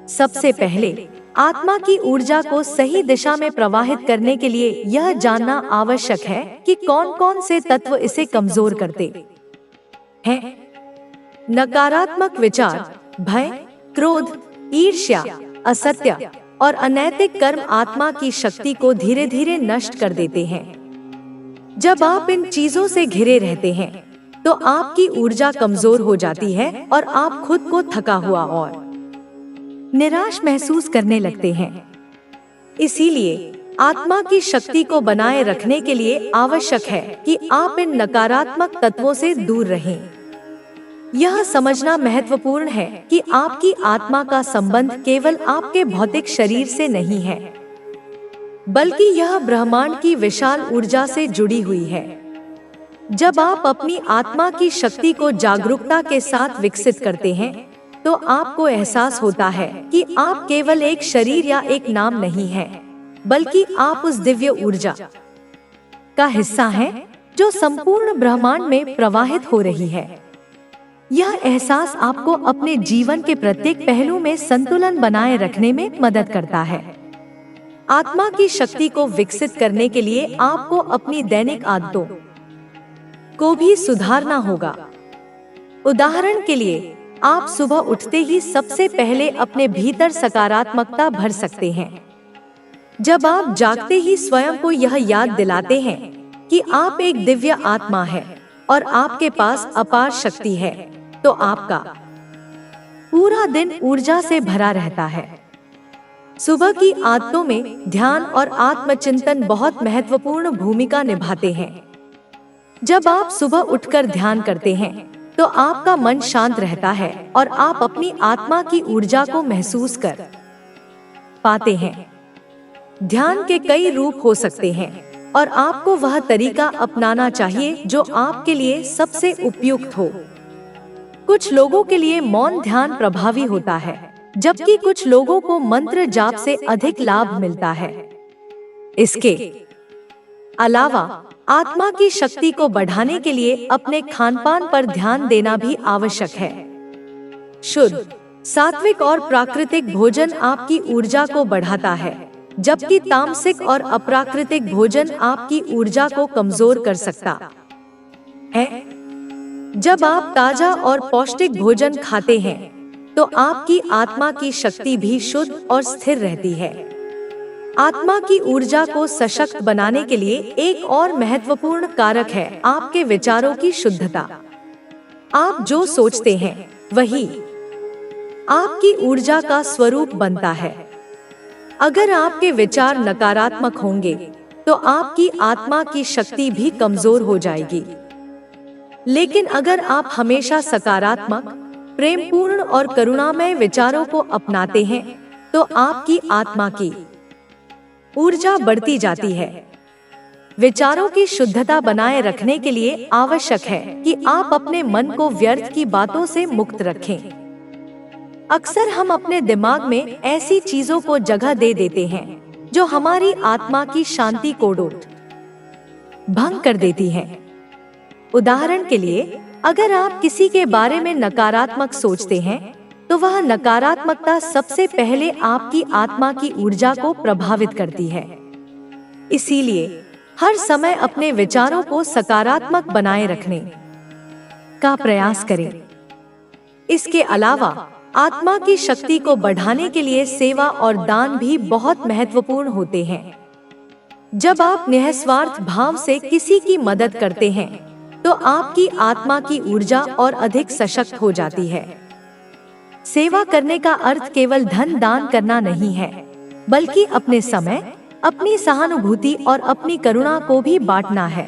सबसे पहले आत्मा की ऊर्जा को सही दिशा में प्रवाहित करने के लिए यह जानना आवश्यक है कि कौन कौन से तत्व इसे कमजोर करते हैं। नकारात्मक विचार, भय, क्रोध, ईर्ष्या, असत्य और अनैतिक कर्म आत्मा की शक्ति को धीरे धीरे नष्ट कर देते हैं। जब आप इन चीजों से घिरे रहते हैं तो आपकी ऊर्जा कमजोर हो जाती है और आप खुद को थका हुआ और निराश महसूस करने लगते हैं। इसीलिए आत्मा की शक्ति को बनाए रखने के लिए आवश्यक है कि आप इन नकारात्मक तत्वों से दूर रहें। यह समझना महत्वपूर्ण है कि आपकी आत्मा का संबंध केवल आपके भौतिक शरीर से नहीं है, बल्कि यह ब्रह्मांड की विशाल ऊर्जा से जुड़ी हुई है। जब आप अपनी आत्मा की शक्ति को जागरूकता के साथ विकसित करते हैं, तो आपको एहसास होता है कि आप केवल एक शरीर या एक नाम नहीं हैं, बल्कि आप उस दिव्य ऊर्जा का हिस्सा हैं, जो संपूर्ण ब्रह्मांड में प्रवाहित हो रही है। यह एहसास आपको अपने जीवन के प्रत्येक पहलू में संतुलन बनाए रखने में मदद करता है। आत्मा की शक्ति को विकसित करने के लिए आपको अपनी दैनिक आदतों को भी सुधारना होगा। उदाहरण के लिए, आप सुबह उठते ही सबसे पहले अपने भीतर सकारात्मकता भर सकते हैं। जब आप जागते ही स्वयं को यह याद दिलाते हैं कि आप एक दिव्य आत्मा है और आपके पास अपार शक्ति है, तो आपका पूरा दिन ऊर्जा से भरा रहता है। सुबह की आदतों में ध्यान और आत्मचिंतन बहुत महत्वपूर्ण भूमिका निभाते हैं। जब आप सुबह उठकर ध्यान करते हैं, तो आपका मन शांत रहता है और आप अपनी आत्मा की ऊर्जा को महसूस कर पाते हैं। ध्यान के कई रूप हो सकते हैं और आपको वह तरीका अपनाना चाहिए जो आपके लिए सबसे उपयुक्त हो। कुछ लोगों के लिए मौन ध्यान प्रभावी होता है, जबकि कुछ लोगों को मंत्र जाप से अधिक लाभ मिलता है। इसके अलावा आत्मा की शक्ति को बढ़ाने के लिए अपने खानपान पर ध्यान देना भी आवश्यक है। शुद्ध, सात्विक और प्राकृतिक भोजन आपकी ऊर्जा को बढ़ाता है, जबकि तामसिक और अप्राकृतिक भोजन आपकी ऊर्जा को कमजोर कर सकता है। जब आप ताजा और पौष्टिक भोजन खाते हैं, तो आपकी आत्मा की शक्ति भी शुद्ध और स्थिर रहती है। आत्मा की ऊर्जा को सशक्त बनाने के लिए एक और महत्वपूर्ण कारक है आपके विचारों की शुद्धता। आप जो सोचते हैं, वही आपकी ऊर्जा का स्वरूप बनता है। अगर आपके विचार नकारात्मक होंगे, तो आपकी आत्मा की शक्ति भी कमजोर हो जाएगी। लेकिन अगर आप हमेशा सकारात्मक, प्रेमपूर्ण और करुणामय विचारों को अपनाते हैं, तो आपकी आत्मा की ऊर्जा बढ़ती जाती है। विचारों की शुद्धता बनाए रखने के लिए आवश्यक है कि आप अपने मन को व्यर्थ की बातों से मुक्त रखें। अक्सर हम अपने दिमाग में ऐसी चीजों को जगह दे देते हैं जो हमारी आत्मा की शांति को भंग कर देती हैं। उदाहरण के लिए, अगर आप किसी के बारे में नकारात्मक सोचते हैं, तो वह नकारात्मकता सबसे पहले आपकी आत्मा की ऊर्जा को प्रभावित करती है। इसीलिए हर समय अपने विचारों को सकारात्मक बनाए रखने का प्रयास करें। इसके अलावा आत्मा की शक्ति को बढ़ाने के लिए सेवा और दान भी बहुत महत्वपूर्ण होते हैं। जब आप निस्वार्थ भाव से किसी की मदद करते हैं, तो आपकी आत्मा की ऊर्जा और अधिक सशक्त हो जाती है। सेवा करने का अर्थ केवल धन दान करना नहीं है, बल्कि अपने समय, अपनी सहानुभूति और अपनी करुणा को भी बांटना है।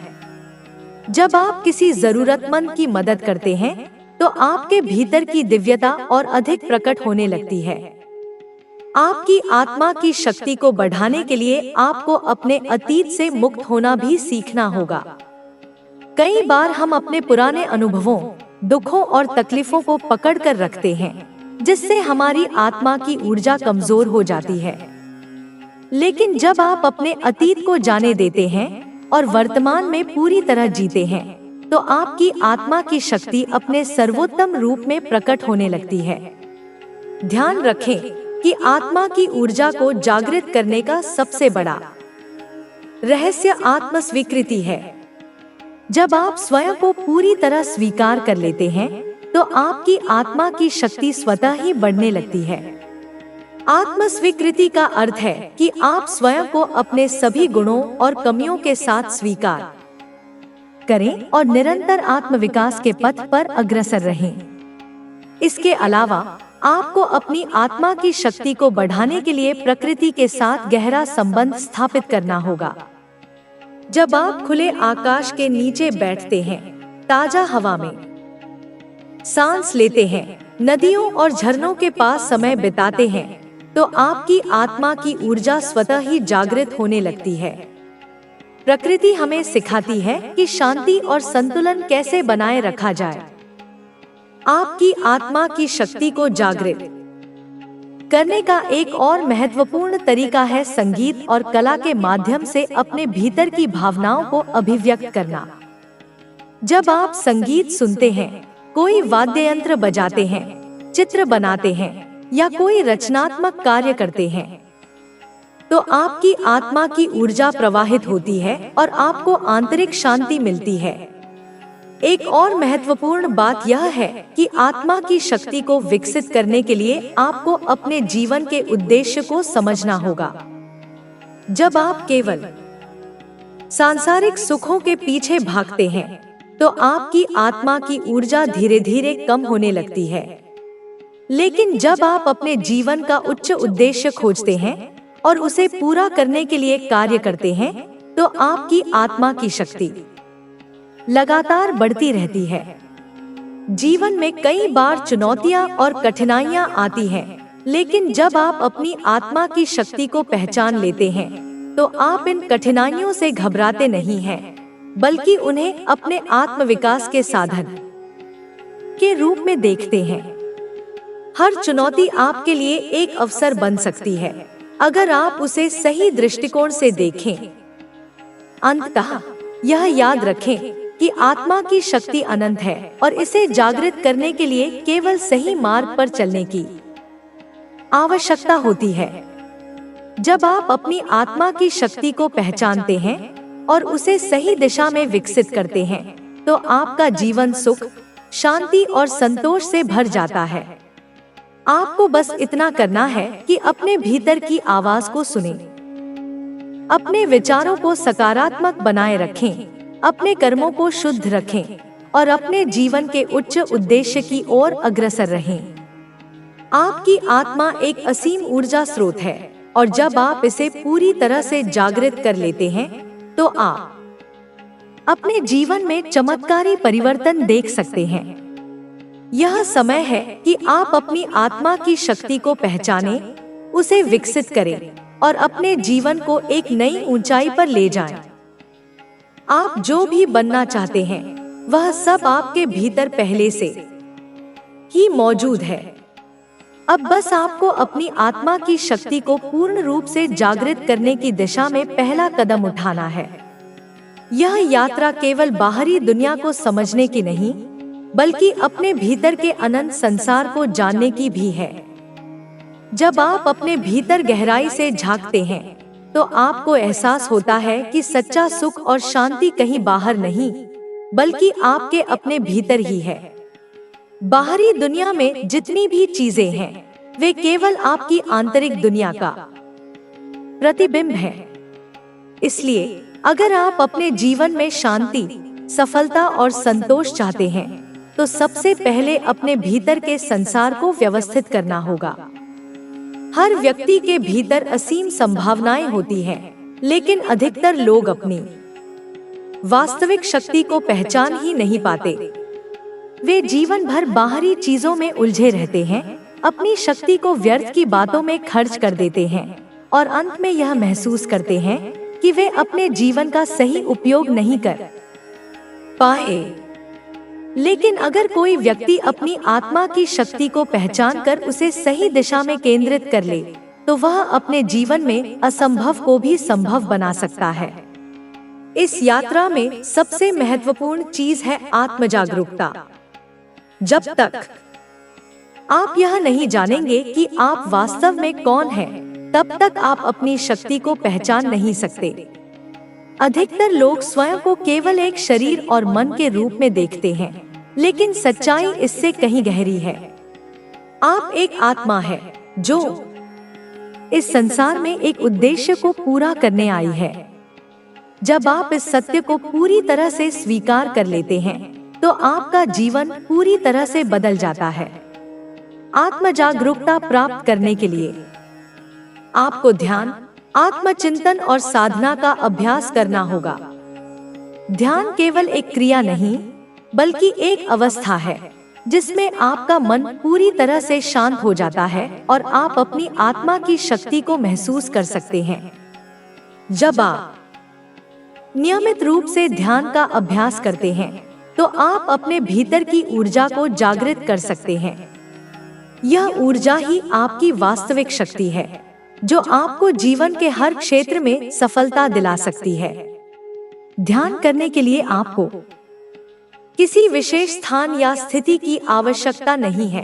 जब आप किसी जरूरतमंद की मदद करते हैं, तो आपके भीतर की दिव्यता और अधिक प्रकट होने लगती है। आपकी आत्मा की शक्ति को बढ़ाने के लिए आपको अपने अतीत से मुक्त होना भी सीखना होगा। कई बार हम अपने पुराने अनुभवों, दुखों और तकलीफों को पकड़ कर रखते हैं, जिससे हमारी आत्मा की ऊर्जा कमजोर हो जाती है। लेकिन जब आप अपने अतीत को जाने देते हैं और वर्तमान में पूरी तरह जीते हैं, तो आपकी आत्मा की शक्ति अपने सर्वोत्तम रूप में प्रकट होने लगती है। ध्यान रखें, कि आत्मा की ऊर्जा को जागृत करने का सबसे बड़ा रहस्य आत्म स्वीकृति है। जब आप स्वयं को पूरी तरह स्वीकार कर लेते हैं, तो आपकी आत्मा की शक्ति स्वतः ही बढ़ने लगती है। आत्म स्वीकृति का अर्थ है कि आप स्वयं को अपने सभी गुणों और कमियों के साथ स्वीकार करें और निरंतर आत्मविकास के पथ पर अग्रसर रहें। इसके अलावा आपको अपनी आत्मा की शक्ति को बढ़ाने के लिए प्रकृति के साथ गहरा संबंध स्थापित करना होगा। जब आप खुले आकाश के नीचे बैठते हैं, ताजा हवा में सांस लेते हैं, नदियों और झरनों के पास समय बिताते हैं, तो आपकी आत्मा की ऊर्जा स्वतः ही जागृत होने लगती है। प्रकृति हमें सिखाती है कि शांति और संतुलन कैसे बनाए रखा जाए। आपकी आत्मा की शक्ति को जागृत करने का एक और महत्वपूर्ण तरीका है संगीत और कला के माध्यम से अपने भीतर की भावनाओं को अभिव्यक्त करना। जब आप संगीत सुनते हैं, कोई वाद्य यंत्र बजाते हैं, चित्र बनाते हैं या कोई रचनात्मक कार्य करते हैं, तो आपकी आत्मा की ऊर्जा प्रवाहित होती है और आपको आंतरिक शांति मिलती है। एक और महत्वपूर्ण बात यह है कि आत्मा की शक्ति को विकसित करने के लिए आपको अपने जीवन के उद्देश्य को समझना होगा। जब आप केवल सांसारिक सुखों के पीछे भागते हैं, तो आपकी आत्मा की ऊर्जा धीरे धीरे कम होने लगती है। लेकिन जब आप अपने जीवन का उच्च उद्देश्य खोजते हैं और उसे पूरा करने के लिए कार्य करते हैं, तो आपकी आत्मा की शक्ति लगातार बढ़ती रहती है। जीवन में कई बार चुनौतियां और कठिनाइयां आती हैं, लेकिन जब आप अपनी आत्मा की शक्ति को पहचान लेते हैं, तो आप इन कठिनाइयों से घबराते नहीं हैं, बल्कि उन्हें अपने आत्मविकास के साधन के रूप में देखते हैं। हर चुनौती आपके लिए एक अवसर बन सकती है, अगर आप उसे सही दृष्टिकोण से देखें। अंततः यह याद रखें कि आत्मा की शक्ति अनंत है और इसे जागृत करने के लिए केवल सही मार्ग पर चलने की आवश्यकता होती है। जब आप अपनी आत्मा की शक्ति को पहचानते हैं और उसे सही दिशा में विकसित करते हैं, तो आपका जीवन सुख, शांति और संतोष से भर जाता है। आपको बस इतना करना है कि अपने भीतर की आवाज को सुनें, अपने विचारों को सकारात्मक बनाए रखें, अपने कर्मों को शुद्ध रखें और अपने जीवन के उच्च उद्देश्य की ओर अग्रसर रहें। आपकी आत्मा एक असीम ऊर्जा स्रोत है और जब आप इसे पूरी तरह से जागृत कर लेते हैं, तो आप अपने जीवन में चमत्कारी परिवर्तन देख सकते हैं। यह समय है कि आप अपनी आत्मा की शक्ति को पहचानें, उसे विकसित करें और अपने जीवन को एक नई ऊंचाई पर ले जाएं। आप जो भी बनना चाहते हैं, वह सब आपके भीतर पहले से ही मौजूद है। अब बस आपको अपनी आत्मा की शक्ति को पूर्ण रूप से जागृत करने की दिशा में पहला कदम उठाना है। यह यात्रा केवल बाहरी दुनिया को समझने की नहीं, बल्कि अपने भीतर के अनंत संसार को जानने की भी है। जब आप अपने भीतर गहराई से झांकते हैं, तो आपको एहसास होता है कि सच्चा सुख और शांति कहीं बाहर नहीं, बल्कि आपके अपने भीतर ही है। बाहरी दुनिया में जितनी भी चीजें हैं, वे केवल आपकी आंतरिक दुनिया का प्रतिबिंब है। इसलिए अगर आप अपने जीवन में शांति, सफलता और संतोष चाहते हैं, तो सबसे पहले अपने भीतर के संसार को व्यवस्थित करना होगा। हर व्यक्ति के भीतर असीम संभावनाएं होती हैं, लेकिन अधिकतर लोग अपनी वास्तविक शक्ति को पहचान ही नहीं पाते। वे जीवन भर बाहरी चीजों में उलझे रहते हैं, अपनी शक्ति को व्यर्थ की बातों में खर्च कर देते हैं और अंत में यह महसूस करते हैं कि वे अपने जीवन का सही उपयोग नहीं कर पाए। लेकिन अगर कोई व्यक्ति अपनी आत्मा की शक्ति को पहचान कर उसे सही दिशा में केंद्रित कर ले, तो वह अपने जीवन में असंभव को भी संभव बना सकता है। इस यात्रा में सबसे महत्वपूर्ण चीज है आत्म जागरूकता। जब तक आप यह नहीं जानेंगे कि आप वास्तव में कौन हैं, तब तक आप अपनी शक्ति को पहचान नहीं सकते। अधिकतर लोग स्वयं को केवल एक शरीर और मन के रूप में देखते हैं, लेकिन सच्चाई इससे कहीं गहरी है। आप एक आत्मा है जो इस संसार में एक उद्देश्य को पूरा करने आई है। जब आप इस सत्य को पूरी तरह से स्वीकार कर लेते हैं, तो आपका जीवन पूरी तरह से बदल जाता है। आत्म जागरूकता प्राप्त करने के लिए आपको ध्यान, आत्मचिंतन और साधना का अभ्यास करना होगा। ध्यान केवल एक क्रिया नहीं, बल्कि एक अवस्था है जिसमें आपका मन पूरी तरह से शांत हो जाता है और आप अपनी आत्मा की शक्ति को महसूस कर सकते हैं। जब आप नियमित रूप से ध्यान का अभ्यास करते हैं, तो आप अपने भीतर की ऊर्जा को जागृत कर सकते हैं। यह ऊर्जा ही आपकी वास्तविक शक्ति है, जो आपको जीवन के हर क्षेत्र में सफलता दिला सकती है। ध्यान करने के लिए आपको किसी विशेष स्थान या स्थिति की आवश्यकता नहीं है।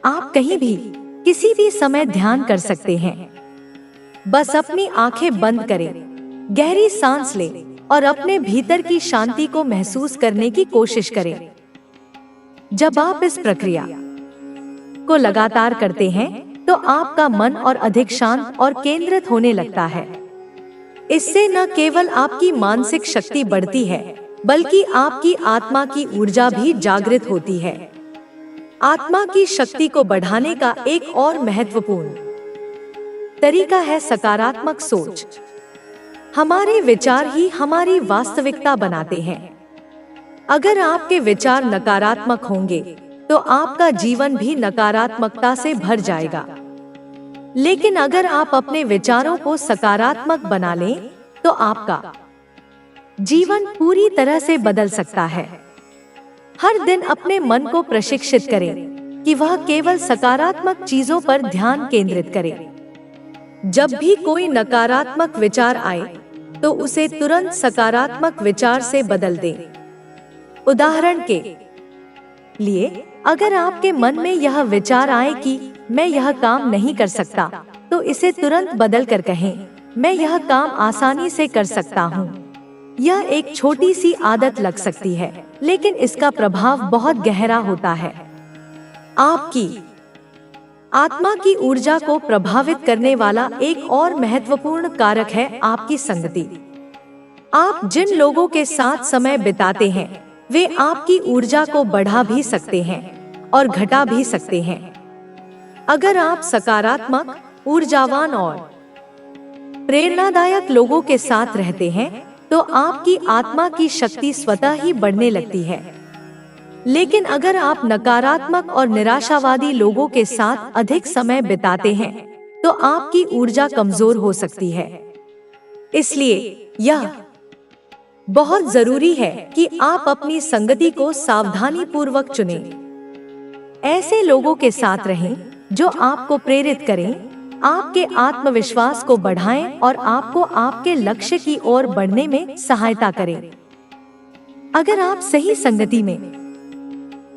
आप कहीं भी, किसी भी समय ध्यान कर सकते हैं। बस अपनी आंखें बंद करें, गहरी सांस लें और अपने भीतर की शांति को महसूस करने की कोशिश करें। जब आप इस प्रक्रिया को लगातार करते हैं, तो आपका मन और अधिक शांत और केंद्रित होने लगता है। इससे न केवल आपकी मानसिक शक्ति बढ़ती है, बल्कि आपकी आत्मा की ऊर्जा भी जागृत होती है। आत्मा की शक्ति को बढ़ाने का एक और महत्वपूर्ण तरीका है सकारात्मक सोच। हमारे विचार ही हमारी वास्तविकता बनाते हैं। अगर आपके विचार नकारात्मक होंगे, तो आपका जीवन भी नकारात्मकता से भर जाएगा। लेकिन अगर आप अपने विचारों को सकारात्मक बना लें, तो आपका जीवन पूरी तरह से बदल सकता है। हर दिन अपने मन को प्रशिक्षित करें कि वह केवल सकारात्मक चीजों पर ध्यान केंद्रित करे। जब भी कोई नकारात्मक विचार आए, तो उसे तुरंत सकारात्मक विचार से बदल दें। उदाहरण के लिए, अगर आपके मन में यह विचार आए कि मैं यह काम नहीं कर सकता, तो इसे तुरंत बदल कर कहें, मैं यह काम आसानी से कर सकता हूँ। यह एक छोटी सी आदत लग सकती है, लेकिन इसका प्रभाव बहुत गहरा होता है। आपकी आत्मा की ऊर्जा को प्रभावित करने वाला एक और महत्वपूर्ण कारक है आपकी संगति। आप जिन लोगों के साथ समय बिताते हैं, वे आपकी ऊर्जा को बढ़ा भी सकते हैं और घटा भी सकते हैं। अगर आप सकारात्मक, ऊर्जावान और प्रेरणादायक लोगों के साथ रहते हैं, तो आपकी आत्मा की शक्ति स्वतः ही बढ़ने लगती है। लेकिन अगर आप नकारात्मक और निराशावादी लोगों के साथ अधिक समय बिताते हैं, तो आपकी ऊर्जा कमजोर हो सकती है। इसलिए यह बहुत जरूरी है कि आप अपनी संगति को सावधानी पूर्वक चुनें। ऐसे लोगों के साथ रहें जो आपको प्रेरित करें, आपके आत्मविश्वास को बढ़ाएं और आपको आपके लक्ष्य की ओर बढ़ने में सहायता करें। अगर आप सही संगति में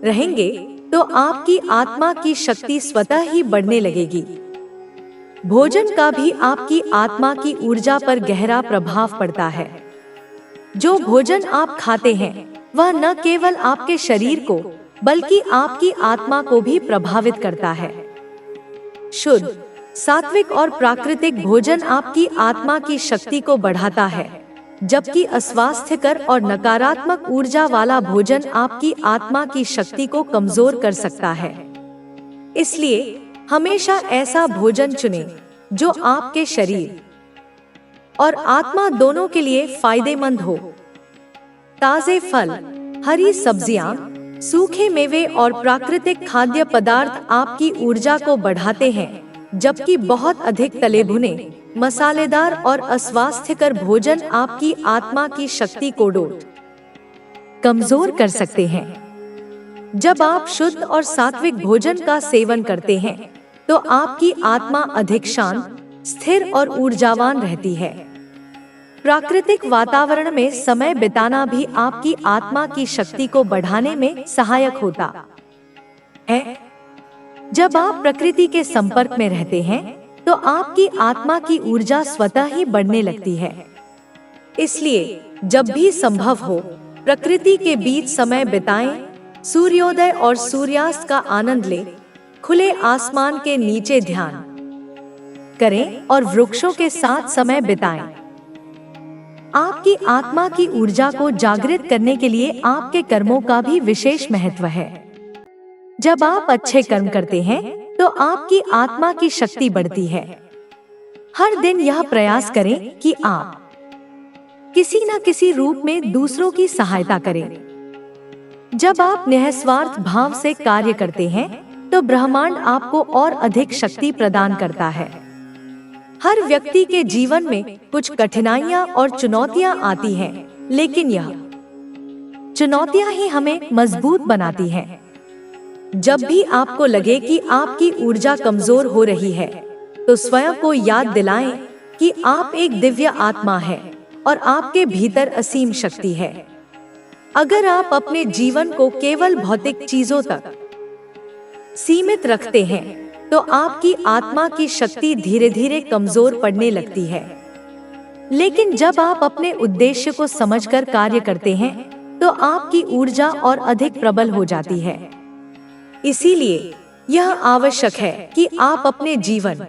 रहेंगे, तो आपकी आत्मा की शक्ति स्वतः ही बढ़ने लगेगी। भोजन का भी आपकी आत्मा की ऊर्जा पर गहरा प्रभाव पड़ता है। जो भोजन आप खाते हैं, वह न केवल आपके शरीर को, बल्कि आपकी आत्मा को भी प्रभावित करता है। शुद्ध, सात्विक और प्राकृतिक भोजन आपकी आत्मा की शक्ति को बढ़ाता है, जबकि अस्वास्थ्यकर और नकारात्मक ऊर्जा वाला भोजन आपकी आत्मा की शक्ति को कमजोर कर सकता है। इसलिए हमेशा ऐसा भोजन चुनें जो आपके शरीर और आत्मा दोनों के लिए फायदेमंद हो। ताजे फल, हरी सब्जियां, सूखे मेवे और प्राकृतिक खाद्य पदार्थ आपकी ऊर्जा को बढ़ाते हैं, जबकि बहुत अधिक तले भुने, मसालेदार और अस्वास्थ्यकर भोजन आपकी आत्मा की शक्ति को कमजोर कर सकते हैं। जब आप शुद्ध और सात्विक भोजन का सेवन करते हैं, तो आपकी आत्मा अधिक शांत, स्थिर और ऊर्जावान रहती है। प्राकृतिक वातावरण में समय बिताना भी आपकी आत्मा की शक्ति को बढ़ाने में सहायक होता है। जब आप प्रकृति के संपर्क में रहते हैं तो आपकी आत्मा की ऊर्जा स्वतः ही बढ़ने लगती है। इसलिए जब भी संभव हो प्रकृति के बीच समय बिताएं, सूर्योदय और सूर्यास्त का आनंद लें, खुले आसमान के नीचे ध्यान करें और वृक्षों के साथ समय बिताएं। आपकी आत्मा की ऊर्जा को जागृत करने के लिए आपके कर्मों का भी विशेष महत्व है। जब आप अच्छे कर्म करते हैं तो आपकी आत्मा की शक्ति बढ़ती है। हर दिन यह प्रयास करें कि आप किसी न किसी रूप में दूसरों की सहायता करें। जब आप निस्वार्थ भाव से कार्य करते हैं तो ब्रह्मांड आपको और अधिक शक्ति प्रदान करता है। हर व्यक्ति के जीवन में कुछ कठिनाइयां और चुनौतियां आती हैं, लेकिन यह चुनौतियां ही हमें मजबूत बनाती हैं। जब भी आपको लगे कि आपकी ऊर्जा कमजोर हो रही है, तो स्वयं को याद दिलाएं कि आप एक दिव्य आत्मा है और आपके भीतर असीम शक्ति है। अगर आप अपने जीवन को केवल भौतिक चीजों तक सीमित रखते हैं, तो आपकी आत्मा की शक्ति धीरे धीरे कमजोर पड़ने लगती है। लेकिन जब आप अपने उद्देश्य को समझकर कार्य करते हैं, तो आपकी ऊर्जा और अधिक प्रबल हो जाती है। इसीलिए यह आवश्यक है कि आप अपने जीवन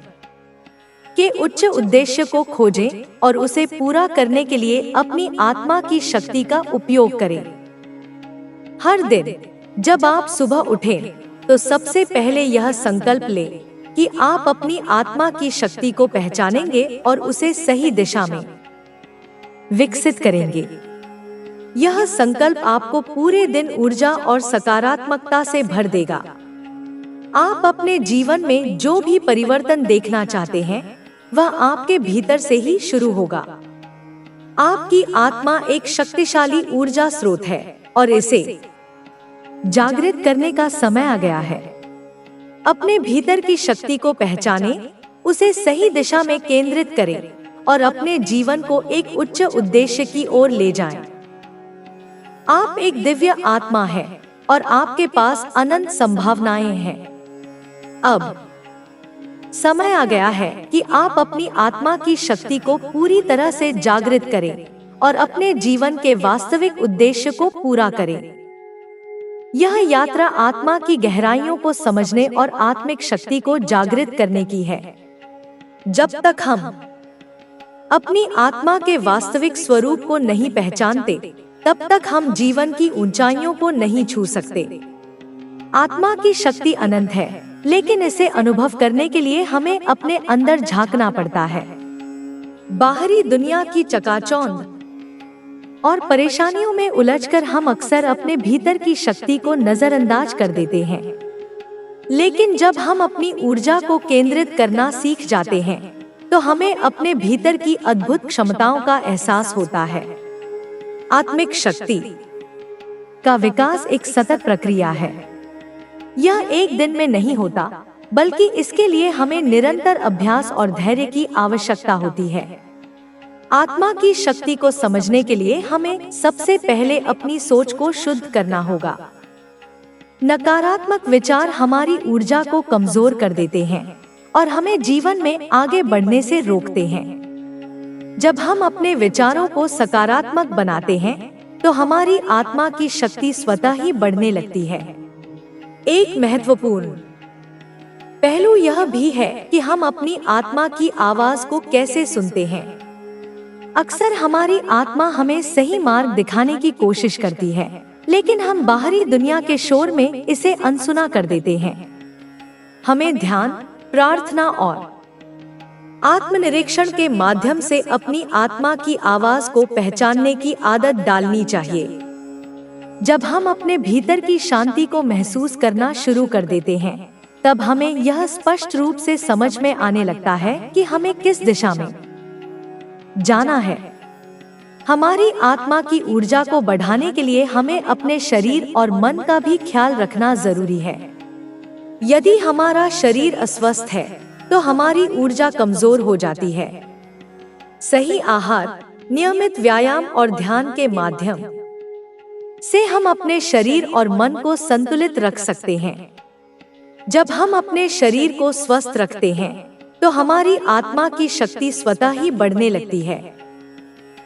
के उच्च उद्देश्य को खोजें और उसे पूरा करने के लिए अपनी आत्मा की शक्ति का उपयोग करें। हर दिन जब आप सुबह उठें, तो सबसे पहले यह संकल्प लें कि आप अपनी आत्मा की शक्ति को पहचानेंगे और उसे सही दिशा में विकसित करेंगे। यह संकल्प आपको पूरे दिन ऊर्जा और सकारात्मकता से भर देगा। आप अपने जीवन में जो भी परिवर्तन देखना चाहते हैं, वह आपके भीतर से ही शुरू होगा। आपकी आत्मा एक शक्तिशाली ऊर्जा स्रोत है और इसे जागृत करने का समय आ गया है। अपने भीतर की शक्ति को पहचानें, उसे सही दिशा में केंद्रित करें और अपने जीवन को एक उच्च उद्देश्य की ओर ले जाएं। आप एक दिव्य आत्मा है और आपके पास अनंत संभावनाएं हैं। अब समय आ गया है कि आप अपनी आत्मा की शक्ति को पूरी तरह से जागृत करें और अपने जीवन के वास्तविक उद्देश्य को पूरा करें। यह यात्रा आत्मा की गहराइयों को समझने और आत्मिक शक्ति को जागृत करने की है। जब तक हम अपनी आत्मा के वास्तविक स्वरूप को नहीं पहचानते, तब तक हम जीवन की ऊंचाइयों को नहीं छू सकते। आत्मा की शक्ति अनंत है, लेकिन इसे अनुभव करने के लिए हमें अपने अंदर झांकना पड़ता है। बाहरी दुनिया की चकाचौंध और परेशानियों में उलझकर हम अक्सर अपने भीतर की शक्ति को नजरअंदाज कर देते हैं। लेकिन जब हम अपनी ऊर्जा को केंद्रित करना सीख जाते हैं, तो हमें अपने भीतर की अद्भुत क्षमताओं का एहसास होता है। आत्मिक शक्ति का विकास एक सतत प्रक्रिया है। यह एक दिन में नहीं होता, बल्कि इसके लिए हमें निरंतर अभ्यास और धैर्य की आवश्यकता होती है। आत्मा की शक्ति को समझने के लिए हमें सबसे पहले अपनी सोच को शुद्ध करना होगा। नकारात्मक विचार हमारी ऊर्जा को कमजोर कर देते हैं और हमें जीवन में आगे बढ़ने से रोकते हैं। जब हम अपने विचारों को सकारात्मक बनाते हैं, तो हमारी आत्मा की शक्ति स्वतः ही बढ़ने लगती है। एक महत्वपूर्ण पहलू यह भी है कि हम अपनी आत्मा की आवाज को कैसे सुनते हैं। अक्सर हमारी आत्मा हमें सही मार्ग दिखाने की कोशिश करती है, लेकिन हम बाहरी दुनिया के शोर में इसे अनसुना कर देते हैं। हमें ध्यान, प्रार्थना और आत्मनिरीक्षण के माध्यम से अपनी आत्मा की आवाज को पहचानने की आदत डालनी चाहिए। जब हम अपने भीतर की शांति को महसूस करना शुरू कर देते हैं, तब हमें यह स्पष्ट रूप से समझ में आने लगता है कि हमें किस दिशा में जाना है। हमारी आत्मा की ऊर्जा को बढ़ाने के लिए हमें अपने शरीर और मन का भी ख्याल रखना जरूरी है। यदि हमारा शरीर अस्वस्थ है, तो हमारी ऊर्जा कमजोर हो जाती है। सही आहार, नियमित व्यायाम और ध्यान के माध्यम से हम अपने शरीर और मन को संतुलित रख सकते हैं। जब हम अपने शरीर को स्वस्थ रखते हैं तो हमारी आत्मा की शक्ति स्वतः ही बढ़ने लगती है।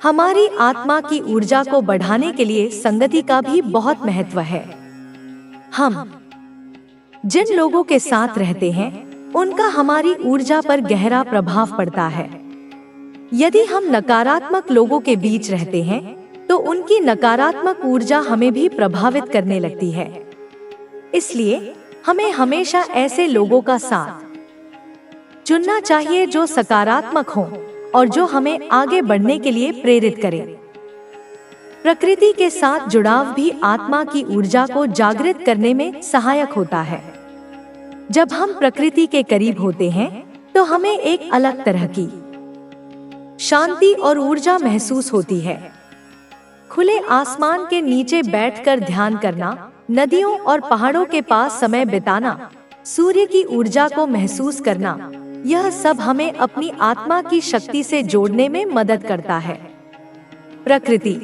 हमारी आत्मा की ऊर्जा को बढ़ाने के लिए संगति का भी बहुत महत्व है। हम जिन लोगों के साथ रहते हैं उनका हमारी ऊर्जा पर गहरा प्रभाव पड़ता है। यदि हम नकारात्मक लोगों के बीच रहते हैं तो उनकी नकारात्मक ऊर्जा हमें भी प्रभावित करने लगती है। इसलिए हमें हमेशा ऐसे लोगों का साथ चुनना चाहिए जो सकारात्मक हों और जो हमें आगे बढ़ने के लिए प्रेरित करें। प्रकृति के साथ जुड़ाव भी आत्मा की ऊर्जा को जागृत करने में सहायक होता है। जब हम प्रकृति के करीब होते हैं तो हमें एक अलग तरह की शांति और ऊर्जा महसूस होती है। खुले आसमान के नीचे बैठकर ध्यान करना, नदियों और पहाड़ों के पास समय बिताना, सूर्य की ऊर्जा को महसूस करना, यह सब हमें अपनी आत्मा की शक्ति से जोड़ने में मदद करता है। प्रकृति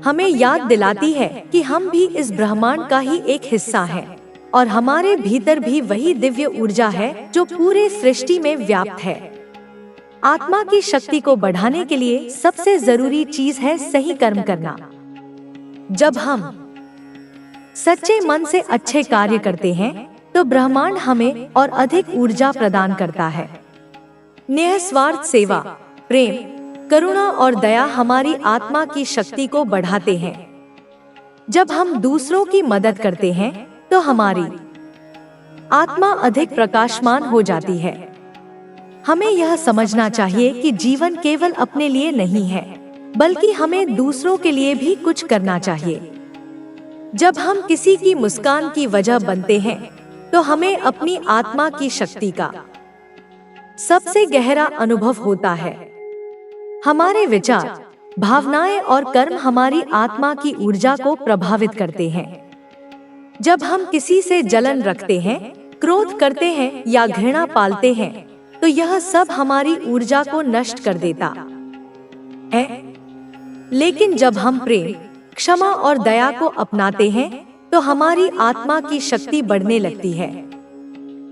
हमें याद दिलाती है कि हम भी इस ब्रह्मांड का ही एक हिस्सा हैं और हमारे भीतर भी वही दिव्य ऊर्जा है जो पूरे सृष्टि में व्याप्त है। आत्मा की शक्ति को बढ़ाने के लिए सबसे जरूरी चीज है सही कर्म करना। जब हम सच्चे मन से अच्छे कार्य करते हैं तो ब्रह्मांड हमें और अधिक ऊर्जा प्रदान करता है। निस्वार्थ सेवा, प्रेम, करुणा और दया हमारी आत्मा की शक्ति को बढ़ाते हैं। जब हम दूसरों की मदद करते हैं तो हमारी आत्मा अधिक प्रकाशमान हो जाती है। हमें यह समझना चाहिए कि जीवन केवल अपने लिए नहीं है, बल्कि हमें दूसरों के लिए भी कुछ करना चाहिए। जब हम किसी की मुस्कान की वजह बनते हैं तो हमें अपनी आत्मा की शक्ति का सबसे गहरा अनुभव होता है। हमारे विचार, भावनाएं और कर्म हमारी आत्मा की ऊर्जा को प्रभावित करते हैं। जब हम किसी से जलन रखते हैं, क्रोध करते हैं या घृणा पालते हैं तो यह सब हमारी ऊर्जा को नष्ट कर देता है। लेकिन जब हम प्रेम, क्षमा और दया को अपनाते हैं तो हमारी आत्मा की शक्ति बढ़ने लगती है।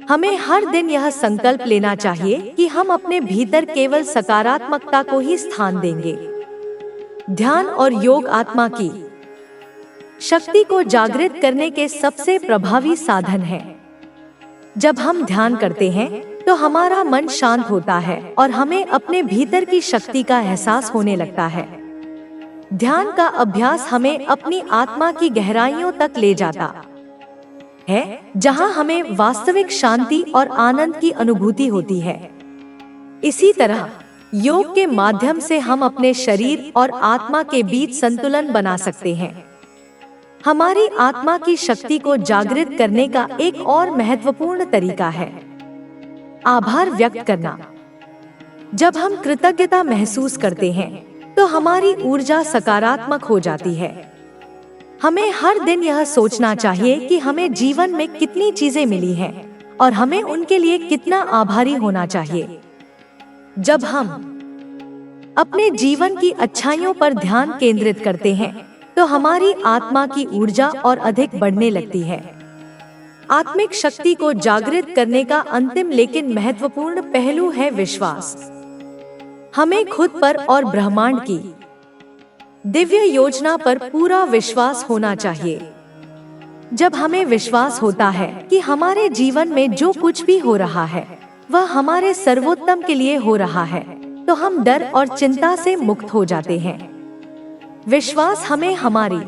हमें हर दिन यह संकल्प लेना चाहिए कि हम अपने भीतर केवल सकारात्मकता को ही स्थान देंगे। ध्यान और योग आत्मा की शक्ति को जागृत करने के सबसे प्रभावी साधन हैं। जब हम ध्यान करते हैं तो हमारा मन शांत होता है और हमें अपने भीतर की शक्ति का एहसास होने लगता है। ध्यान का अभ्यास हमें अपनी आत्मा की गहराइयों तक ले जाता है, जहां हमें वास्तविक शांति और आनंद की अनुभूति होती है। इसी तरह योग के माध्यम से हम अपने शरीर और आत्मा के बीच संतुलन बना सकते हैं। हमारी आत्मा की शक्ति को जागृत करने का एक और महत्वपूर्ण तरीका है आभार व्यक्त करना। जब हम कृतज्ञता महसूस करते हैं तो हमारी ऊर्जा सकारात्मक हो जाती है। हमें हर दिन यह सोचना चाहिए कि हमें जीवन में कितनी चीजें मिली हैं और हमें उनके लिए कितना आभारी होना चाहिए। जब हम अपने जीवन की अच्छाइयों पर ध्यान केंद्रित करते हैं तो हमारी आत्मा की ऊर्जा और अधिक बढ़ने लगती है। आत्मिक शक्ति को जागृत करने का अंतिम लेकिन महत्वपूर्ण पहलू है विश्वास। हमें खुद पर और ब्रह्मांड की दिव्य योजना पर पूरा विश्वास होना चाहिए। जब हमें विश्वास होता है कि हमारे जीवन में जो कुछ भी हो रहा है वह हमारे सर्वोत्तम के लिए हो रहा है, तो हम डर और चिंता से मुक्त हो जाते हैं। विश्वास हमें हमारी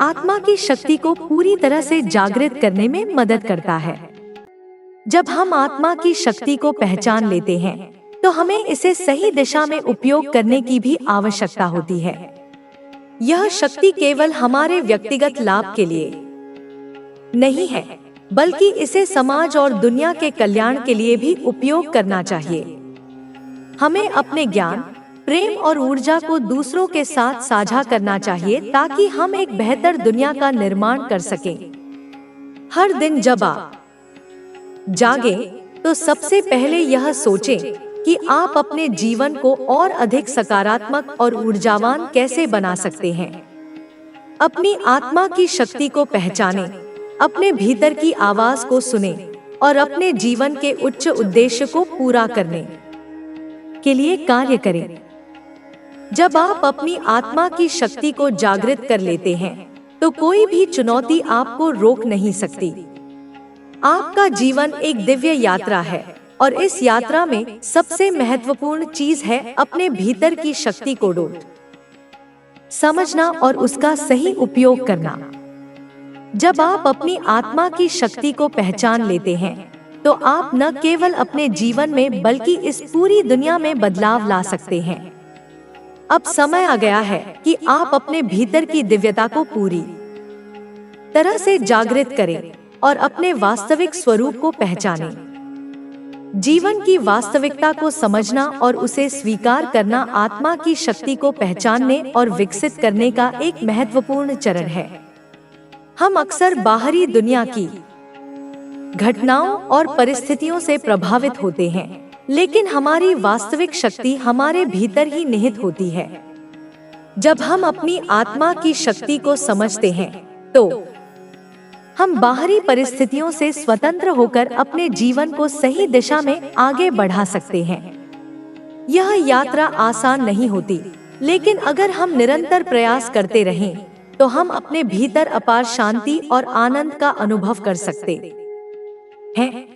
आत्मा की शक्ति को पूरी तरह से जागृत करने में मदद करता है। जब हम आत्मा की शक्ति को पहचान लेते हैं तो हमें इसे सही दिशा में उपयोग करने की भी आवश्यकता होती है। यह शक्ति केवल हमारे व्यक्तिगत लाभ के लिए नहीं है, बल्कि इसे समाज और दुनिया के कल्याण के लिए भी उपयोग करना चाहिए। हमें अपने ज्ञान, प्रेम और ऊर्जा को दूसरों के साथ साझा करना चाहिए ताकि हम एक बेहतर दुनिया का निर्माण कर सकें। हर दिन जब आप जागें तो सबसे पहले यह सोचें कि आप अपने जीवन को और अधिक सकारात्मक और ऊर्जावान कैसे बना सकते हैं। अपनी आत्मा की शक्ति को पहचानें अपने भीतर की आवाज को सुने और अपने जीवन के उच्च उद्देश्य को पूरा करने के लिए कार्य करें। जब आप अपनी आत्मा की शक्ति को जागृत कर लेते हैं, तो कोई भी चुनौती आपको रोक नहीं सकती। आपका जीवन एक दिव्य यात्रा है और इस यात्रा में सबसे महत्वपूर्ण चीज है अपने भीतर की शक्ति को ढूंढ समझना और उसका सही उपयोग करना। जब आप अपनी आत्मा की शक्ति को पहचान लेते हैं, तो आप न केवल अपने जीवन में बल्कि इस पूरी दुनिया में बदलाव ला सकते हैं। अब समय आ गया है कि आप अपने भीतर की दिव्यता को पूरी तरह से जागृत करें और अपने वास्तविक स्वरूप को पहचानें। जीवन की वास्तविकता को समझना और उसे स्वीकार करना आत्मा की शक्ति को पहचानने और विकसित करने का एक महत्वपूर्ण चरण है। हम अक्सर बाहरी दुनिया की घटनाओं और परिस्थितियों से प्रभावित होते हैं, लेकिन हमारी वास्तविक शक्ति हमारे भीतर ही निहित होती है। जब हम अपनी आत्मा की शक्ति को समझते हैं, तो हम बाहरी परिस्थितियों से स्वतंत्र होकर अपने जीवन को सही दिशा में आगे बढ़ा सकते हैं। यह यात्रा आसान नहीं होती, लेकिन अगर हम निरंतर प्रयास करते रहें, तो हम अपने भीतर अपार शांति और आनंद का अनुभव कर सकते हैं।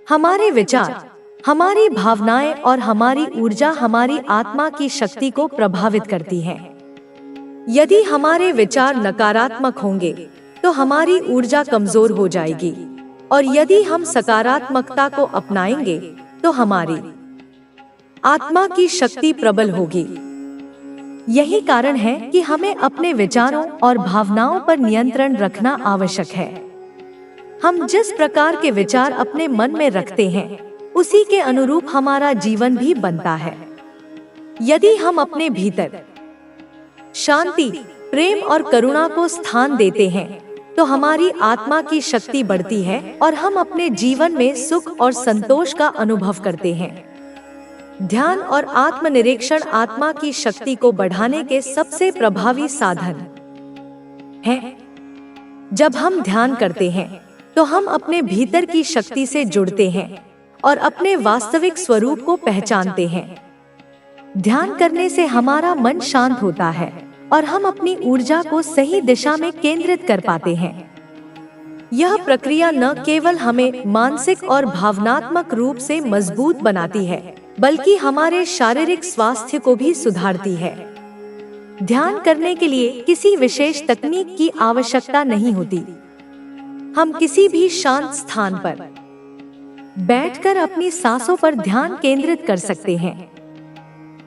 हमारे विचार, हमारी भावनाएं और हमारी ऊर्जा हमारी आत्मा की शक्ति को प्रभावित करती हैं। यदि हमारे विचार नकारात्मक होंगे, तो हमारी ऊर्जा कमजोर हो जाएगी, और यदि हम सकारात्मकता को अपनाएंगे, तो हमारी आत्मा की शक्ति प्रबल होगी। यही कारण है कि हमें अपने विचारों और भावनाओं पर नियंत्रण रखना आवश्यक है। हम जिस प्रकार के विचार अपने मन में रखते हैं, उसी के अनुरूप हमारा जीवन भी बनता है। यदि हम अपने भीतर शांति, प्रेम और करुणा को स्थान देते हैं, तो हमारी आत्मा की शक्ति बढ़ती है और हम अपने जीवन में सुख और संतोष का अनुभव करते हैं। ध्यान और आत्मनिरीक्षण आत्मा की शक्ति को बढ़ाने के सबसे प्रभावी साधन हैं। जब हम ध्यान करते हैं, तो हम अपने भीतर की शक्ति से जुड़ते हैं और अपने वास्तविक स्वरूप को पहचानते हैं। ध्यान करने से हमारा मन शांत होता है और हम अपनी ऊर्जा को सही दिशा में केंद्रित कर पाते हैं। यह प्रक्रिया न केवल हमें मानसिक और भावनात्मक रूप से मजबूत बनाती है, बल्कि हमारे शारीरिक स्वास्थ्य को भी सुधारती है। ध्यान करने के लिए किसी विशेष तकनीक की आवश्यकता नहीं होती। हम किसी भी शांत स्थान पर बैठकर अपनी सांसों पर ध्यान केंद्रित कर सकते हैं।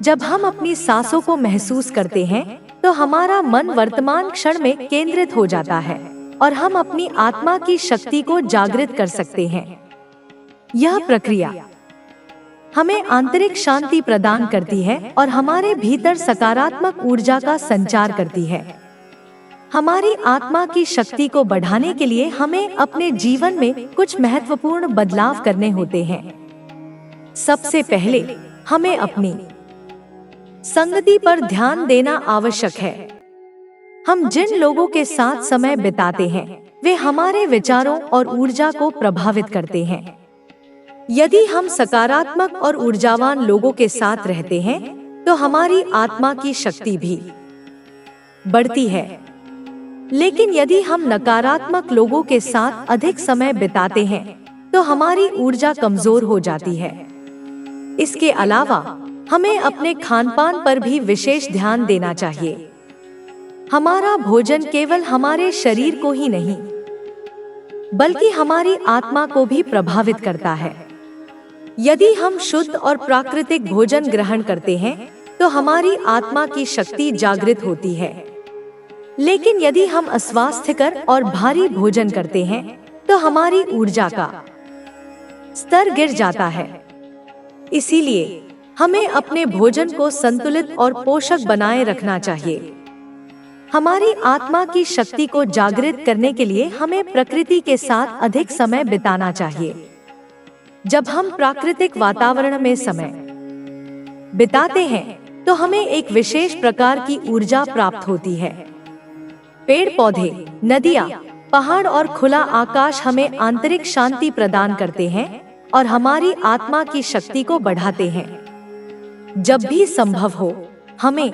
जब हम अपनी सांसों को महसूस करते हैं, तो हमारा मन वर्तमान क्षण में केंद्रित हो जाता है और हम अपनी आत्मा की शक्ति को जागृत कर सकते हैं। यह प्रक्रिया हमें आंतरिक शांति प्रदान करती है और हमारे भीतर सकारात्मक ऊर्जा का संचार करती है। हमारी आत्मा की शक्ति को बढ़ाने के लिए हमें अपने जीवन में कुछ महत्वपूर्ण बदलाव करने होते हैं। सबसे पहले हमें अपनी संगति पर ध्यान देना आवश्यक है। हम जिन लोगों के साथ समय बिताते हैं, वे हमारे विचारों और ऊर्जा को प्रभावित करते हैं। यदि हम सकारात्मक और ऊर्जावान लोगों के साथ रहते हैं, तो हमारी आत्मा की शक्ति भी बढ़ती है। लेकिन यदि हम नकारात्मक लोगों के साथ अधिक समय बिताते हैं, तो हमारी ऊर्जा कमजोर हो जाती है। इसके अलावा हमें अपने खानपान पर भी विशेष ध्यान देना चाहिए। हमारा भोजन केवल हमारे शरीर को ही नहीं, बल्कि हमारी आत्मा को भी प्रभावित करता है। यदि हम शुद्ध और प्राकृतिक भोजन ग्रहण करते हैं, तो हमारी आत्मा की शक्ति जागृत होती है। लेकिन यदि हम अस्वास्थ्यकर और भारी भोजन करते हैं, तो हमारी ऊर्जा का स्तर गिर जाता है। इसीलिए हमें अपने भोजन को संतुलित और पोषक बनाए रखना चाहिए। हमारी आत्मा की शक्ति को जागृत करने के लिए हमें प्रकृति के साथ अधिक समय बिताना चाहिए। जब हम प्राकृतिक वातावरण में समय बिताते हैं, तो हमें एक विशेष प्रकार की ऊर्जा प्राप्त होती है। पेड़ पौधे, नदियाँ, पहाड़ और खुला आकाश हमें आंतरिक शांति प्रदान करते हैं और हमारी आत्मा की शक्ति को बढ़ाते हैं। जब भी संभव हो, हमें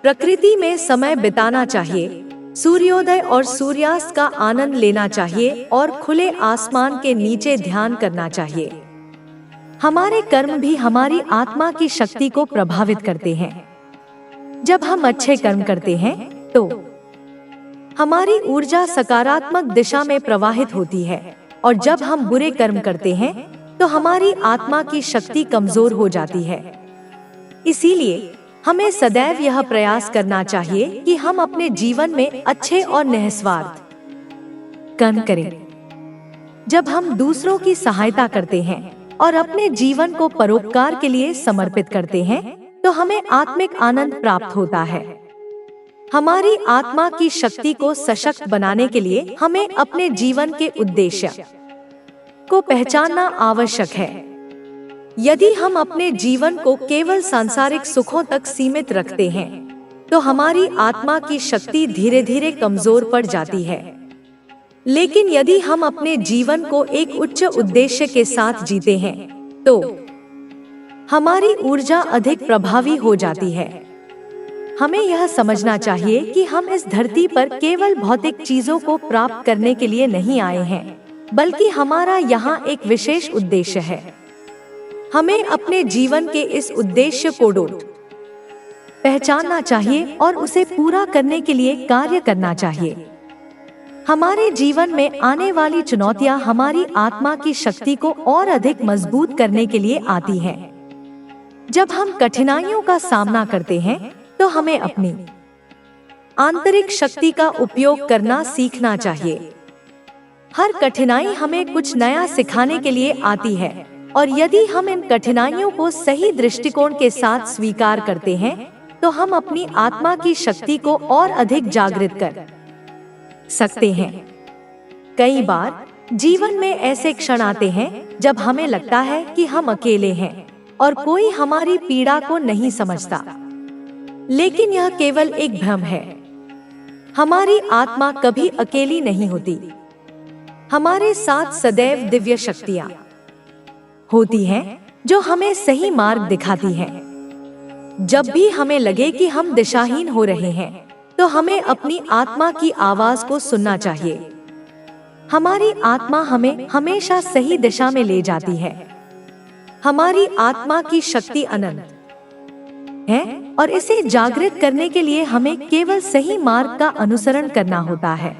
प्रकृति में समय बिताना चाहिए, सूर्योदय और सूर्यास्त का आनंद लेना चाहिए और खुले आसमान के नीचे ध्यान करना चाहिए। हमारे कर्म भी हमारी आत्मा की शक्ति को प्रभावित करते हैं। जब हम अच्छे कर्म करते हैं तो हमारी ऊर्जा सकारात्मक दिशा में प्रवाहित होती है, और जब हम बुरे कर्म करते हैं तो हमारी आत्मा की शक्ति कमजोर हो जाती है। इसीलिए हमें सदैव यह प्रयास करना चाहिए कि हम अपने जीवन में अच्छे और निस्वार्थ कर्म करें। जब हम दूसरों की सहायता करते हैं और अपने जीवन को परोपकार के लिए समर्पित करते हैं तो हमें आत्मिक आनंद प्राप्त होता है। हमारी आत्मा की शक्ति को सशक्त बनाने के लिए हमें अपने जीवन के उद्देश्य को पहचानना आवश्यक है। यदि हम अपने जीवन को केवल सांसारिक सुखों तक सीमित रखते हैं तो हमारी आत्मा की शक्ति धीरे धीरे कमजोर पड़ जाती है। लेकिन यदि हम अपने जीवन को एक उच्च उद्देश्य के साथ जीते हैं तो हमारी ऊर्जा अधिक प्रभावी हो जाती है। हमें यह समझना चाहिए कि हम इस धरती पर केवल भौतिक चीजों को प्राप्त करने के लिए नहीं आए हैं, बल्कि हमारा यहाँ एक विशेष उद्देश्य है। हमें अपने जीवन के इस उद्देश्य को पहचानना चाहिए और उसे पूरा करने के लिए कार्य करना चाहिए। हमारे जीवन में आने वाली चुनौतियां हमारी आत्मा की शक्ति को और अधिक मजबूत करने के लिए आती हैं। जब हम कठिनाइयों का सामना करते हैं तो हमें अपनी आंतरिक शक्ति का उपयोग करना सीखना चाहिए। हर कठिनाई हमें कुछ नया सिखाने के लिए आती है, और यदि हम इन कठिनाइयों को सही दृष्टिकोण के साथ स्वीकार करते हैं तो हम अपनी आत्मा की शक्ति को और अधिक जागृत कर सकते हैं। कई बार जीवन में ऐसे क्षण आते हैं जब हमें लगता है कि हम अकेले हैं और कोई हमारी पीड़ा को नहीं समझता, लेकिन यह केवल एक भ्रम है। हमारी आत्मा कभी अकेली नहीं होती। हमारे साथ सदैव दिव्य शक्तियां होती हैं जो हमें सही मार्ग दिखाती हैं। जब भी हमें लगे कि हम दिशाहीन हो रहे हैं तो हमें अपनी आत्मा की आवाज को सुनना चाहिए। हमारी आत्मा हमें हमेशा सही दिशा में ले जाती है। हमारी आत्मा की शक्ति अनंत है और इसे जागृत करने के लिए हमें केवल सही मार्ग का अनुसरण करना होता है।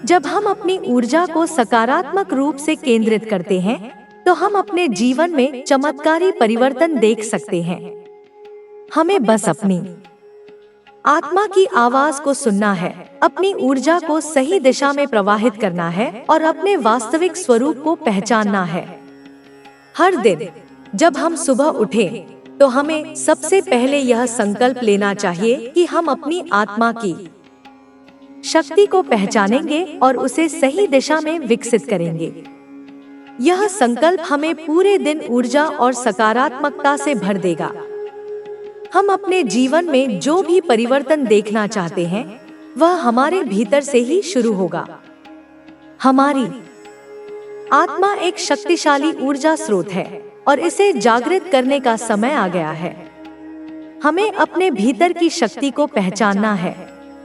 जब हम अपनी ऊर्जा को सकारात्मक रूप से केंद्रित करते हैं तो हम अपने जीवन में चमत्कारी परिवर्तन देख सकते हैं। हमें बस अपनी आत्मा की आवाज को सुनना है, अपनी ऊर्जा को सही दिशा में प्रवाहित करना है और अपने वास्तविक स्वरूप को पहचानना है। हर दिन जब हम सुबह उठें तो हमें सबसे पहले यह संकल्प लेना चाहिए कि हम अपनी आत्मा की शक्ति को पहचानेंगे और उसे सही दिशा में विकसित करेंगे। यह संकल्प हमें पूरे दिन ऊर्जा और सकारात्मकता से भर देगा। हम अपने जीवन में जो भी परिवर्तन देखना चाहते हैं वह हमारे भीतर से ही शुरू होगा। हमारी आत्मा एक शक्तिशाली ऊर्जा स्रोत है और इसे जागृत करने का समय आ गया है। हमें अपने भीतर की शक्ति को पहचानना है,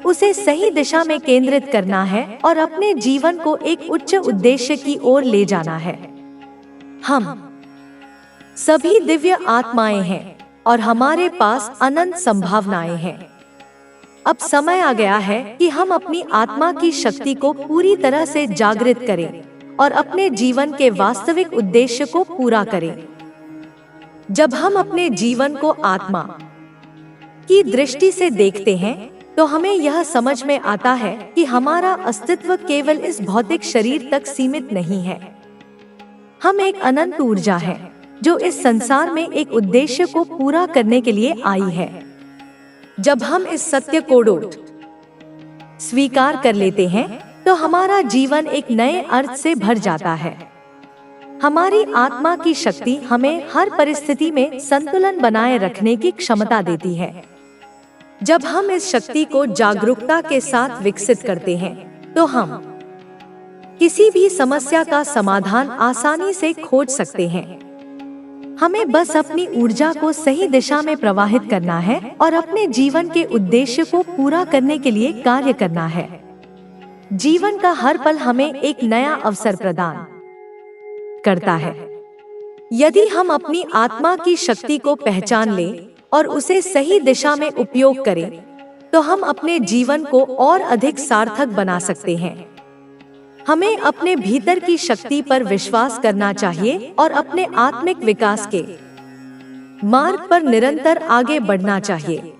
उसे सही दिशा में केंद्रित करना है और अपने जीवन को एक उच्च उद्देश्य की ओर ले जाना है। हम सभी दिव्य आत्माएं हैं और हमारे पास अनंत संभावनाएं हैं। अब समय आ गया है कि हम अपनी आत्मा की शक्ति को पूरी तरह से जागृत करें और अपने जीवन के वास्तविक उद्देश्य को पूरा करें। जब हम अपने जीवन को आत्मा की दृष्टि से देखते हैं तो हमें यह समझ में आता है कि हमारा अस्तित्व केवल इस भौतिक शरीर तक सीमित नहीं है। हम एक अनंत ऊर्जा है जो इस संसार में एक उद्देश्य को पूरा करने के लिए आई है। जब हम इस सत्य को स्वीकार कर लेते हैं तो हमारा जीवन एक नए अर्थ से भर जाता है। हमारी आत्मा की शक्ति हमें हर परिस्थिति में संतुलन बनाए रखने की क्षमता देती है। जब हम इस शक्ति को जागरूकता के साथ विकसित करते हैं तो हम किसी भी समस्या का समाधान आसानी से खोज सकते हैं। हमें बस अपनी ऊर्जा को सही दिशा में प्रवाहित करना है और अपने जीवन के उद्देश्य को पूरा करने के लिए कार्य करना है। जीवन का हर पल हमें एक नया अवसर प्रदान करता है। यदि हम अपनी आत्मा की शक्ति को पहचान लें और उसे सही दिशा में उपयोग करें, तो हम अपने जीवन को और अधिक सार्थक बना सकते हैं। हमें अपने भीतर की शक्ति पर विश्वास करना चाहिए और अपने आत्मिक विकास के मार्ग पर निरंतर आगे बढ़ना चाहिए।